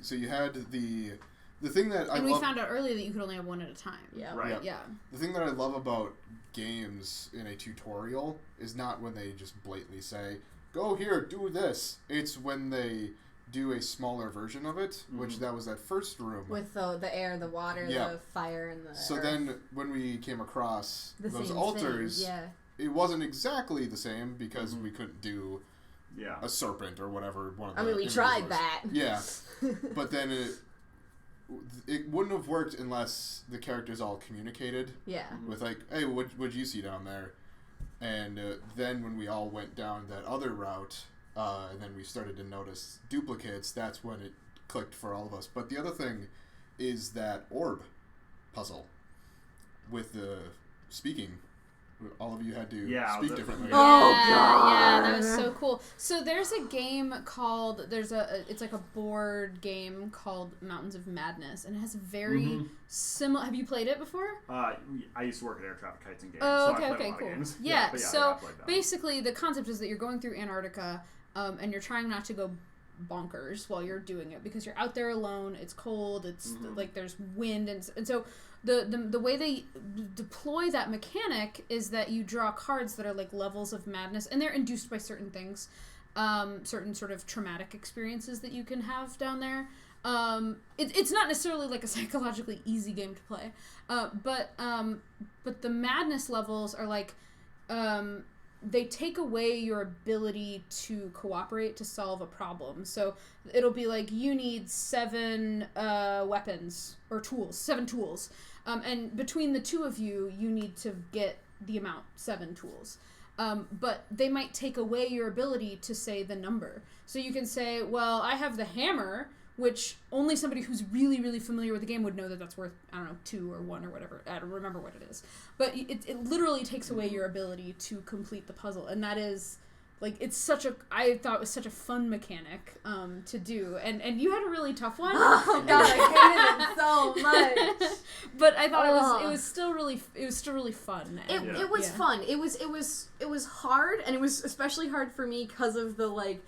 So you had the thing that we found out earlier that you could only have one at a time. Yeah. Right. Yeah. The thing that I love about games in a tutorial is not when they just blatantly say, go here, do this. It's when they do a smaller version of it, which that was that first room. With the air, the water, the fire, and the earth. Then when we came across those altars, it wasn't exactly the same because we couldn't do a serpent or whatever. We tried that. Yeah. But then it wouldn't have worked unless the characters all communicated. Yeah. With hey, what'd you see down there? And then when we all went down that other route, and then we started to notice duplicates, that's when it clicked for all of us. But the other thing is that orb puzzle with the speaking. All of you had to speak differently. Oh god! Yeah, that was so cool. So there's a game called it's like a board game called Mountains of Madness, and it has a very similar. Have you played it before? I used to work at Air Traffic Kites and Games. Oh, so okay, cool. Games. Yeah, so basically the concept is that you're going through Antarctica, and you're trying not to go bonkers while you're doing it because you're out there alone. It's cold. It's like there's wind, and so the way they deploy that mechanic is that you draw cards that are like levels of madness, and they're induced by certain things, certain sort of traumatic experiences that you can have down there. It's not necessarily like a psychologically easy game to play, but the madness levels are like, they take away your ability to cooperate to solve a problem. So it'll be like, you need 7 weapons or tools, 7 tools, and between the two of you, you need to get the amount 7 tools. But they might take away your ability to say the number. So you can say, well, I have the hammer, which only somebody who's really, really familiar with the game would know that that's worth, I don't know, 2 or 1 or whatever. I don't remember what it is. But it literally takes away your ability to complete the puzzle. And that is, like, I thought it was such a fun mechanic to do. And you had a really tough one. Oh, God, I hated it so much. But I thought it was still really fun. And, It was fun. It was hard, and it was especially hard for me because of the, like,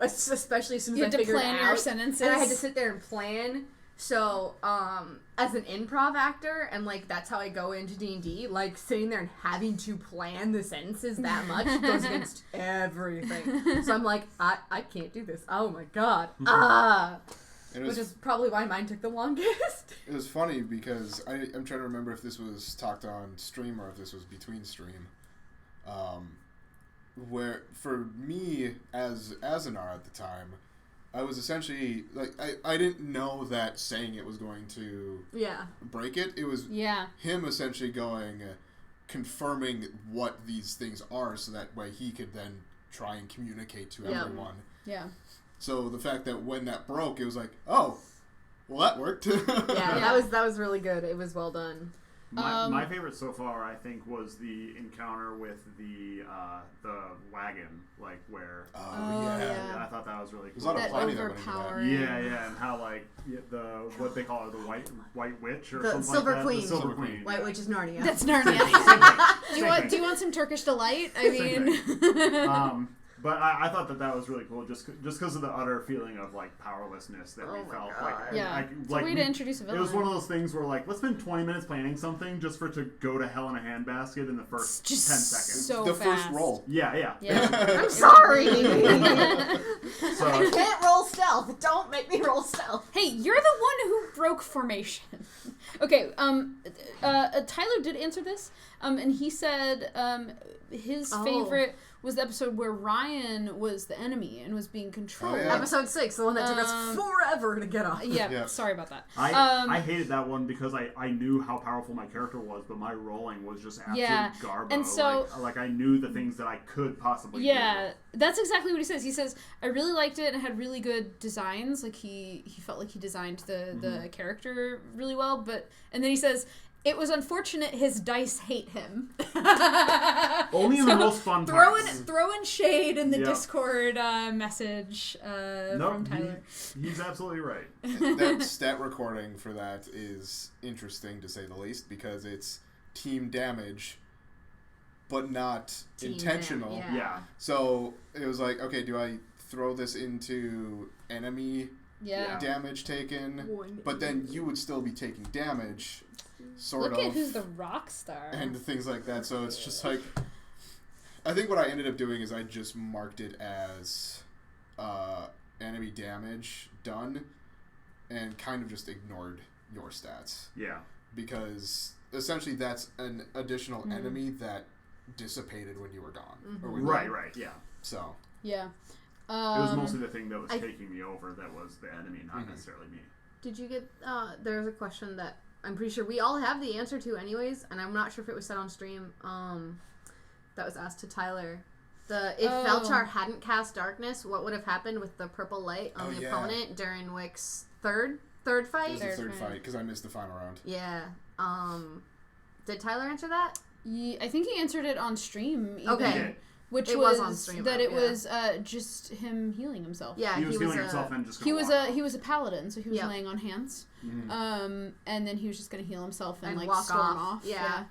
especially as soon as I figured it out. You had to plan your sentences. And I had to sit there and plan. So, as an improv actor, and, like, that's how I go into D&D, like, sitting there and having to plan the sentences that much goes against everything. So I'm like, I can't do this. Oh, my God. Which is probably why mine took the longest. It was funny because I'm trying to remember if this was talked on stream or if this was between stream. Where for me as an R at the time, I was essentially like I didn't know that saying it was going to break it. It was him essentially confirming what these things are, so that way he could then try and communicate to everyone. Yeah. So the fact that when that broke, it was like, oh, well, that worked. That was really good. It was well done. My favorite so far, I think, was the encounter with the wagon, like where. I thought that was really cool. There's a lot of planning that went into that. Yeah, and how like what they call it, the white witch or the something Silver like Queen. that. The Silver Queen. White Witch is Narnia. That's Narnia. Do you want some Turkish delight? I mean. But I thought that was really cool, just because of the utter feeling of like powerlessness that we felt. God. Like, it's a way to introduce a villain. It was one of those things where like, let's spend 20 minutes planning something just for it to go to hell in a handbasket in the first 10 seconds. So the fast. first roll. Yeah. I'm sorry. So, I can't roll stealth. Don't make me roll stealth. Hey, you're the one who broke formation. Okay, Tyler did answer this, and he said his favorite was the episode where Ryan was the enemy and was being controlled. Oh, yeah. Episode 6, the one that took us forever to get off. Yeah, sorry about that. I hated that one because I knew how powerful my character was, but my rolling was just absolute garbo. And so, like I knew the things that I could possibly do. Yeah, that's exactly what he says. He says, I really liked it and it had really good designs. Like, he felt like he designed the character really well, and then he says, it was unfortunate his dice hate him. Only in the most fun parts. Throw in shade in the Discord message from Tyler. He's absolutely right. That stat recording for that is interesting, to say the least, because it's team damage, but not intentional. Yeah. So it was like, okay, do I throw this into enemy damage taken? But then you would still be taking damage. Look at who's the rock star. And things like that. So it's just like, I think what I ended up doing is I just marked it as enemy damage done and kind of just ignored your stats. Yeah. Because essentially that's an additional enemy that dissipated when you were gone. Or when right, yeah. So. Yeah. It was mostly the thing that was taking me over that was the enemy, not necessarily me. Did you get, there's a question that I'm pretty sure we all have the answer to anyways, and I'm not sure if it was said on stream, that was asked to Tyler. If Velchar hadn't cast Darkness, what would have happened with the purple light on the opponent during Wick's third fight? It was the third fight, because I missed the final round. Yeah. Did Tyler answer that? Yeah, I think he answered it on stream. Even. Okay. Which it was on stream, that it was just him healing himself. Yeah, he was healing himself and just he was a paladin, so he was laying on hands. And then he was just going to heal himself and like walk storm off. Yeah.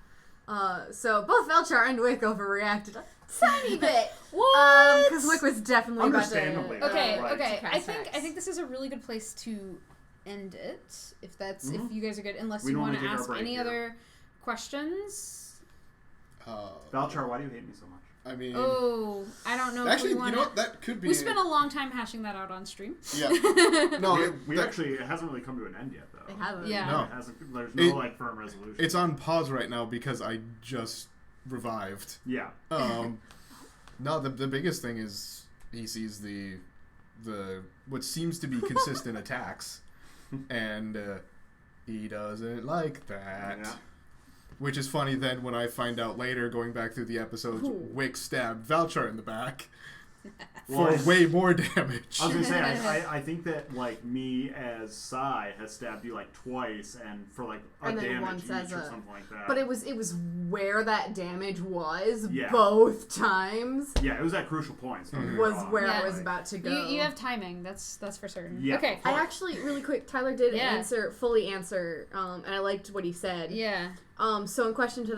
So both Velchar and Wick overreacted. Tiny bit. What? Because Wick was definitely Understandably. about to, Okay, Right. okay. to I cast think X. this is a really good place to end it. If that's if Mhm. you guys are good, unless We you normally want to take our ask break any here. other questions. Valchar, why do you hate me so much? I mean, Oh, I don't know. actually, if we you want know what? That could be. We spent a long time hashing that out on stream. Yeah. No, We actually, it hasn't really come to an end yet, though. They haven't. Yeah. No. No. It hasn't, there's no, like, firm resolution. It's on pause right now because I just revived. Yeah. No, the biggest thing is he sees the what seems to be consistent attacks, and he doesn't like that. Yeah. Which is funny then when I find out later, going back through the episodes, Ooh. Wick stabbed Valchar in the back Well, for way more damage. I was gonna say, I think that, like, me as Sai has stabbed you, like, twice, and for, like, a And then damage once each as or a- something like that. But it was where that damage was Yeah. both times Yeah, it was at crucial points. don't get me was wrong. where I Yeah. was about to go. You have timing. That's for certain. Yeah. Okay. I actually, really quick, Tyler did Yeah. fully answer, and I liked what he said. Yeah. So in question to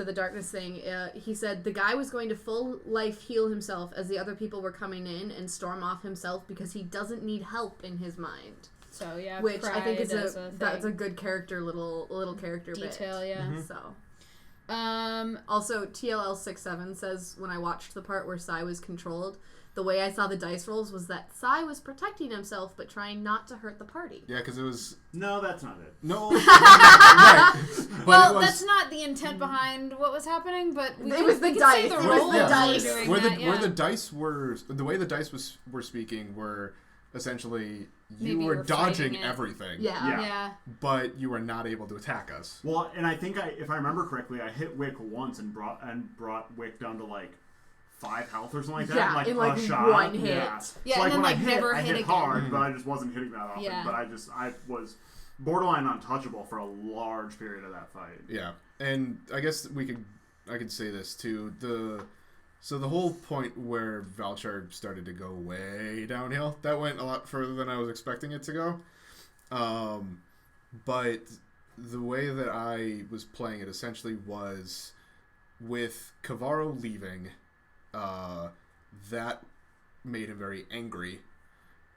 the darkness thing, he said the guy was going to full life heal himself as the other people were coming in and storm off himself because he doesn't need help in his mind. So yeah, Which I think pride is a that's a thing. good character little character Detail. bit. Yeah. Mhm. So Also, TLL67 says when I watched the part where Sai was controlled, the way I saw the dice rolls was that Sai was protecting himself but trying not to hurt the party. Yeah, because it was No, that's not it. no. Right. But well, it was, that's not the intent behind what was happening, but It was the we can dice. say the It was roles the were dice. doing where that, where yeah. the dice were, the way the dice were speaking were essentially you Maybe were we're dodging fighting it. everything. Yeah. Yeah. Yeah. But you were not able to attack us. Well, and I think if I remember correctly, I hit Wick once and brought Wick down to like 5 health or something like that. Yeah, like in, like, a shot. one hit. Yeah, Yeah, so, and then, when like, I hit, never I hit hit again. hard, Mhm. but I just wasn't hitting that often. Yeah. But I was borderline untouchable for a large period of that fight. Yeah, and I guess I could say this too. So the whole point where Valchar started to go way downhill, that went a lot further than I was expecting it to go. But the way that I was playing it essentially was with Cavaro leaving, that made him very angry.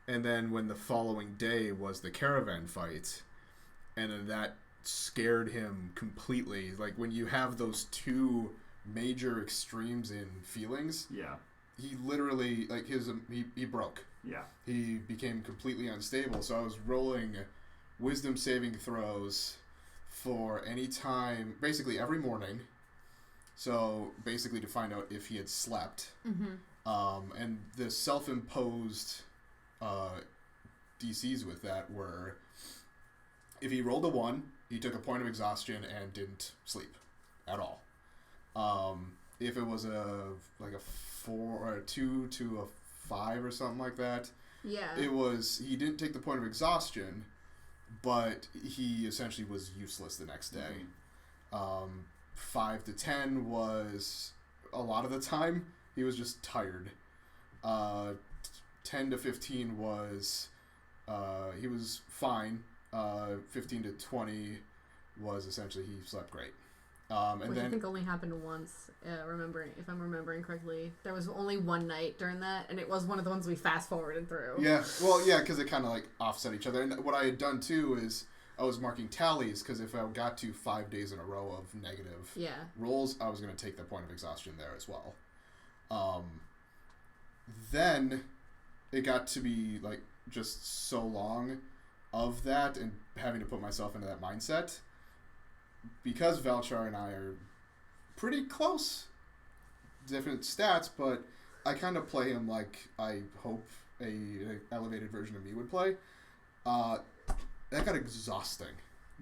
And then when the following day was the caravan fight, and then that scared him completely. Like when you have those two major extremes in feelings, Yeah. he literally like he broke. Yeah. He became completely unstable. So I was rolling wisdom saving throws for any time, basically every morning. So basically to find out if he had slept. Mm-hmm. And the self-imposed DCs with that were, if he rolled a 1, he took a point of exhaustion and didn't sleep at all. If it was a 4 or a 2 to a 5 or something like that, Yeah. it was, he didn't take the point of exhaustion, but he essentially was useless the next day. 5 to 10 was a lot of the time he was just tired. 10 to 15 was he was fine. 15 to 20 was essentially he slept great. And Which then I think only happened once, if I'm remembering correctly. There was only one night during that, and it was one of the ones we fast-forwarded through. yeah, well, yeah, because it kind of like offset each other. And what I had done too is I was marking tallies because if I got to 5 days in a row of negative Yeah. rolls, I was going to take the point of exhaustion there as well. Then it got to be like just so long of that and having to put myself into that mindset. Because Valchar and I are pretty close, different stats, but I kind of play him like I hope a elevated version of me would play. That got exhausting.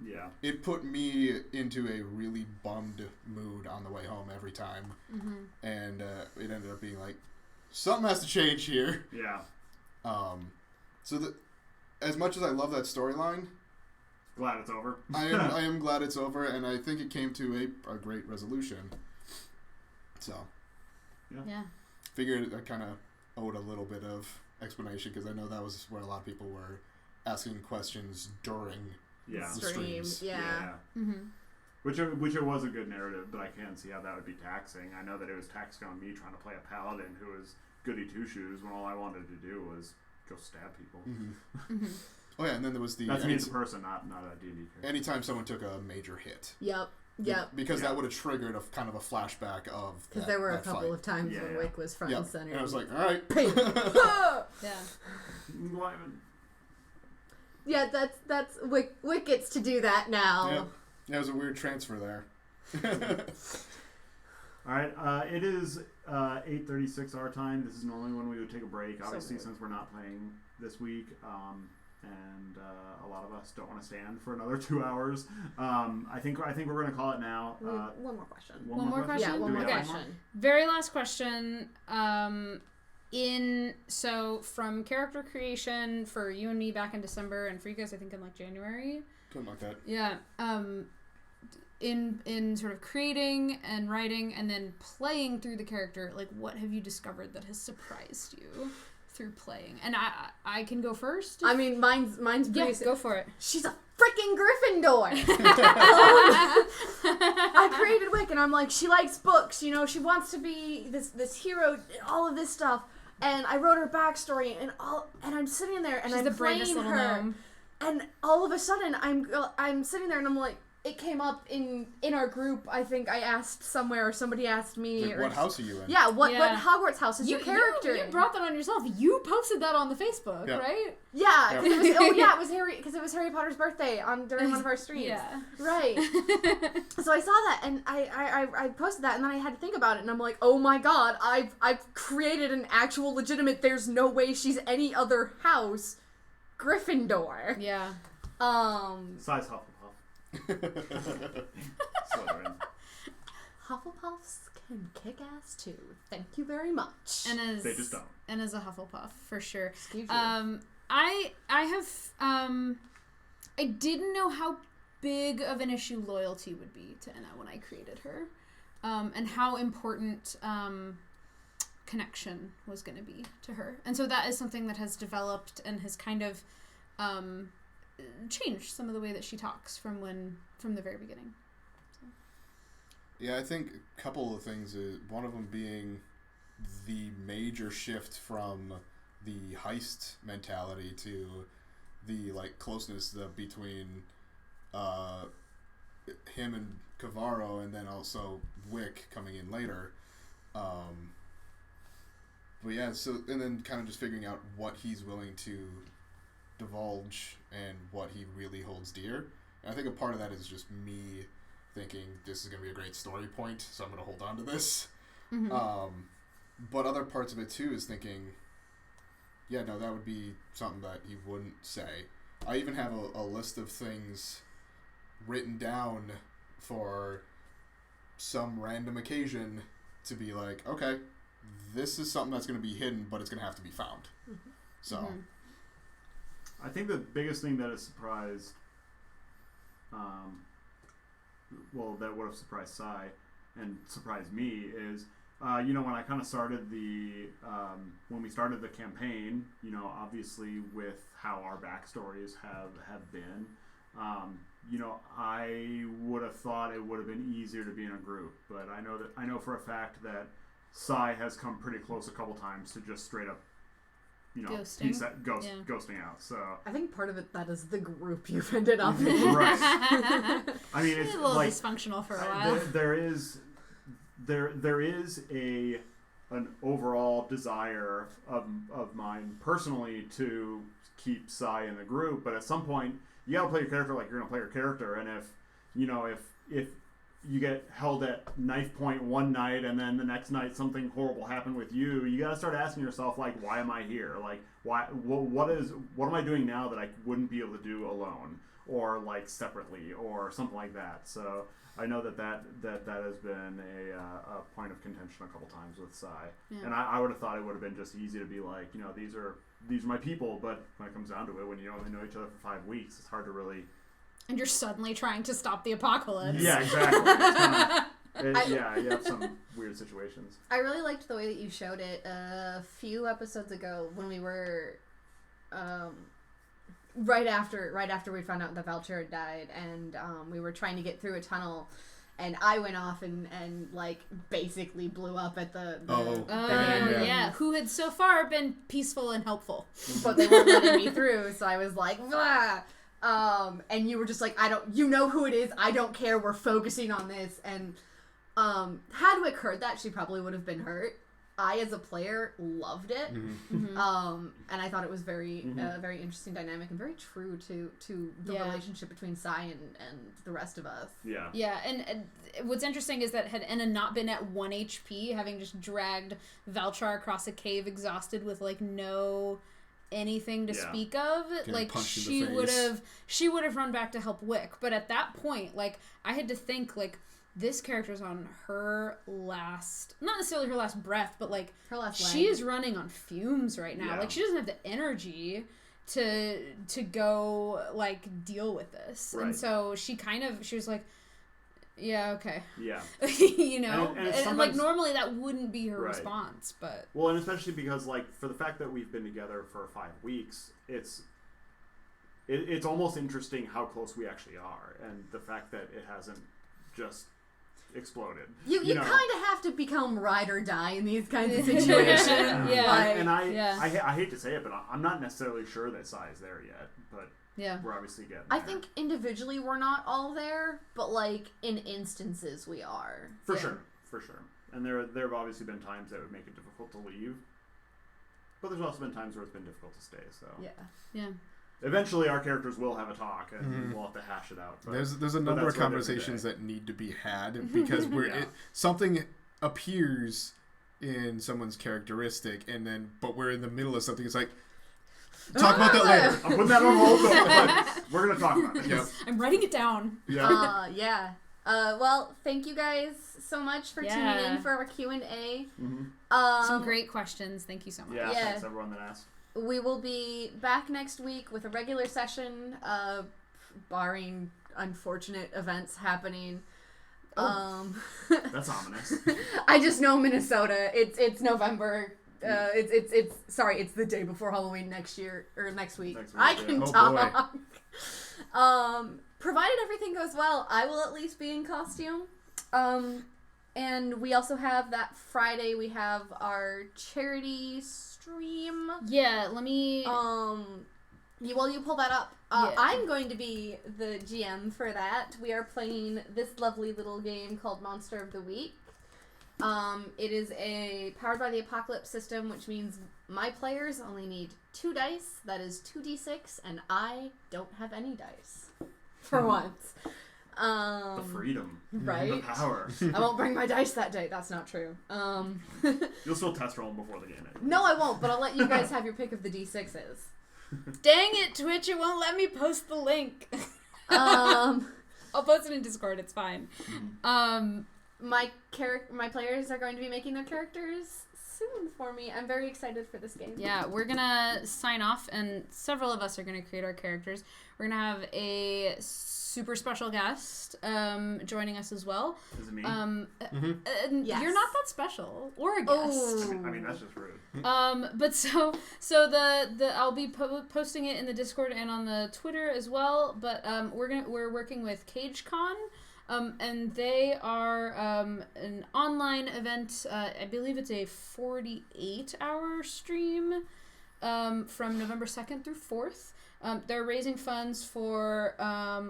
Yeah. It put me into a really bummed mood on the way home every time. Mm-hmm. And it ended up being like, something has to change here. Yeah. So as much as I love that storyline, Glad it's over. I am glad it's over, and I think it came to a great resolution. So, Yeah. figured I kind of owed a little bit of explanation because I know that was where a lot of people were asking questions during Yeah. the Stream. streams. Yeah. Mm-hmm. Which it was a good narrative, but I can see how that would be taxing. I know that it was taxing on me trying to play a paladin who was goody two shoes when all I wanted to do was go stab people. Oh yeah, and then there was the that's me as a person, not a D&D character. Anytime someone took a major hit. Yep. Because that would have triggered a kind of a flashback of because there were a couple fight. of times when Wick was front and center. And I was like, all right. Yeah, that's Wick gets to do that now. Yeah, that was a weird transfer there. All right, it is 8:36 our time. This is normally when we would take a break. Obviously, since we're not playing this week, and a lot of us don't want to stand for another 2 hours. I think we're going to call it now. One more question. One more question? Yeah, one more question. Very last question. So from character creation for you and me back in December, and for you guys I think in like January. Something like that. Yeah. In sort of creating and writing and then playing through the character, like what have you discovered that has surprised you through playing? And I can go first. I mean, mine's yes, go for it. She's a freaking Gryffindor. I created Wick, and I'm like, she likes books. You know, she wants to be this hero. All of this stuff, and I wrote her backstory, and I'm sitting there, and she's I'm the bravest playing little her, gnome. and all of a sudden, I'm sitting there, and I'm like. It came up in our group. I think I asked somewhere, or somebody asked me. Like, what house are you in? Yeah, what Hogwarts house is your character? You brought that on yourself. You posted that on the Facebook, right? Yeah, it was Harry, because it was Harry Potter's birthday during one of our streams. Yeah, right. So I saw that, and I posted that, and then I had to think about it, and I'm like, oh my god, I've created an actual legitimate. There's no way she's any other house, Gryffindor. Yeah. Size Hufflepuff. Hufflepuffs can kick ass too. Thank you very much. And they just don't. And as a Hufflepuff, for sure. Excuse you. I have I didn't know how big of an issue loyalty would be to Enna when I created her, and how important connection was going to be to her, and so that is something that has developed and has kind of changed some of the way that she talks from the very beginning. So. Yeah, I think a couple of things. One of them being the major shift from the heist mentality to the closeness between him and Cavaro, and then also Wick coming in later. But yeah, so and then kind of just figuring out what he's willing to divulge and what he really holds dear. And I think a part of that is just me thinking this is going to be a great story point, so I'm going to hold on to this. Mm-hmm. But other parts of it too is thinking, yeah, no, that would be something that he wouldn't say. I even have a list of things written down for some random occasion to be like, okay, this is something that's going to be hidden, but it's going to have to be found. Mm-hmm. So... Mm-hmm. I think the biggest thing that has surprised, that would have surprised Sai and surprised me is, when I kind of started when we started the campaign, obviously with how our backstories have been, I would have thought it would have been easier to be in a group, but I know for a fact that Sai has come pretty close a couple times to just straight up ghosting out. So I think part of that is the group you've ended up in. Right. I mean, it's a little dysfunctional for a while. There is an overall desire of mine personally to keep Sai in the group, but at some point you gotta play your character like you're gonna play your character, and if you get held at knife point one night and then the next night something horrible happened with you, you gotta start asking yourself, like, why am I here? Like, what am I doing now that I wouldn't be able to do alone or like separately or something like that? So I know that has been a point of contention a couple times with Sai. Yeah. And I would have thought it would have been just easy to be like, these are my people, but when it comes down to it, when you only know each other for 5 weeks, it's hard to really... And you're suddenly trying to stop the apocalypse. Yeah, exactly. You have some weird situations. I really liked the way that you showed it a few episodes ago when we were right after we found out that Valcher had died, and we were trying to get through a tunnel, and I went off and like basically blew up at the yeah. Who had so far been peaceful and helpful, but they weren't letting me through, so I was like, blah. And you were just like, you know who it is, I don't care, we're focusing on this. And had Wick heard that, she probably would have been hurt. I, as a player, loved it. And I thought it was very very interesting dynamic and very true to the relationship between Sai and the rest of us. Yeah, and what's interesting is that had Enna not been at 1 HP, having just dragged Valchar across a cave exhausted with like no anything to speak of, like she would have run back to help Wick. But at that point, like I had to think like this character's on her last, not necessarily her last breath, but like her last she is running on fumes right now. Like she doesn't have the energy to go like deal with this. And so she was like, yeah, okay. Yeah. You know? And like normally that wouldn't be her response, but well, and especially because like for the fact that we've been together for 5 weeks, it's almost interesting how close we actually are, and the fact that it hasn't just exploded. You kind of have to become ride or die in these kinds of situations. I hate to say it, but I'm not necessarily sure that Sai is there yet, but we're obviously getting there. I think individually we're not all there, but like in instances we are. For sure. And there have obviously been times that would make it difficult to leave, but there's also been times where it's been difficult to stay. So yeah. Eventually, our characters will have a talk, and we'll have to hash it out. But, there's a number of conversations that need to be had because something appears in someone's characteristic, but we're in the middle of something. It's like, talk about that later. I'm putting that on hold, but we're gonna talk about it. Yep. I'm writing it down. Yeah. Well, thank you guys so much for tuning in for our Q&A. Some great questions. Thank you so much. Yeah, thanks everyone that asked. We will be back next week with a regular session, barring unfortunate events happening. That's ominous. I just know Minnesota. It's November. It's the day before Halloween next week. I can talk. Provided everything goes well, I will at least be in costume. And we also have that Friday. We have our charity stream. Yeah, let me. You pull that up. I'm going to be the GM for that. We are playing this lovely little game called Monster of the Week. It is a powered by the Apocalypse system, which means my players only need 2 dice. That is 2d6, and I don't have any dice for once. The freedom, right? The power. I won't bring my dice that day. That's not true. You'll still test roll them before the game ends. No, I won't. But I'll let you guys have your pick of the d6s. Dang it, Twitch! It won't let me post the link. I'll post it in Discord. It's fine. My players are going to be making their characters soon for me. I'm very excited for this game. Yeah, we're gonna sign off, and several of us are gonna create our characters. We're gonna have a super special guest joining us as well. Is it me? Yes. You're not that special or a guest. I mean that's just rude. But so the I'll be posting it in the Discord and on the Twitter as well. But we're working with CageCon. And they are an online event. I believe it's a 48-hour stream from November 2nd through 4th. They're raising funds for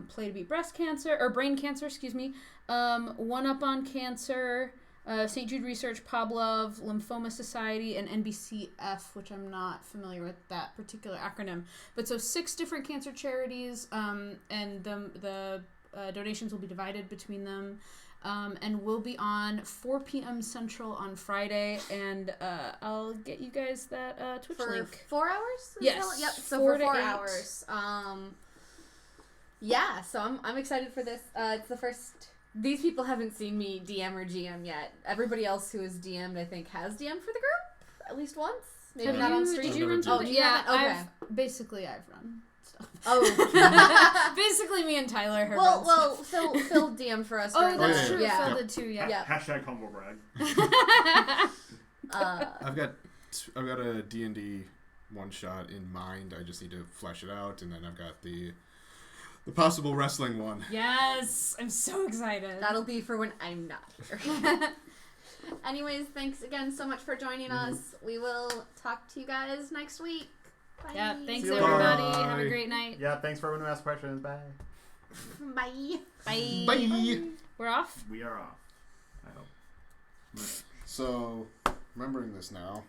Play to Beat Breast Cancer, or Brain Cancer, excuse me, One Up on Cancer, St. Jude Research, Pavlov, Lymphoma Society, and NBCF, which I'm not familiar with that particular acronym. But so 6 different cancer charities, and the donations will be divided between them, and we'll be on 4 p.m. Central on Friday, and I'll get you guys that Twitch link. For 4 hours? Yes. Yep. So for 4 hours. Yeah. So I'm excited for this. It's the first. These people haven't seen me DM or GM yet. Everybody else who has DM'd, I think, has DM'd for the group at least once. Maybe not on stream. Did you run? Oh, yeah. Okay. I've run. Oh, basically me and Tyler have well, Phil DM'd for us. Oh, that's true. Yeah. Phil did too. Yeah. Hashtag humble brag. I've got a D&D one shot in mind. I just need to flesh it out, and then I've got the possible wrestling one. Yes, I'm so excited. That'll be for when I'm not here. Anyways, thanks again so much for joining us. We will talk to you guys next week. Bye. Yeah, thanks See you everybody. later. Have a great night. Yeah, thanks for everyone who asked questions. Bye. Bye. Bye. Bye. We're off. We are off. I hope. So, remembering this now,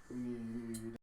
we need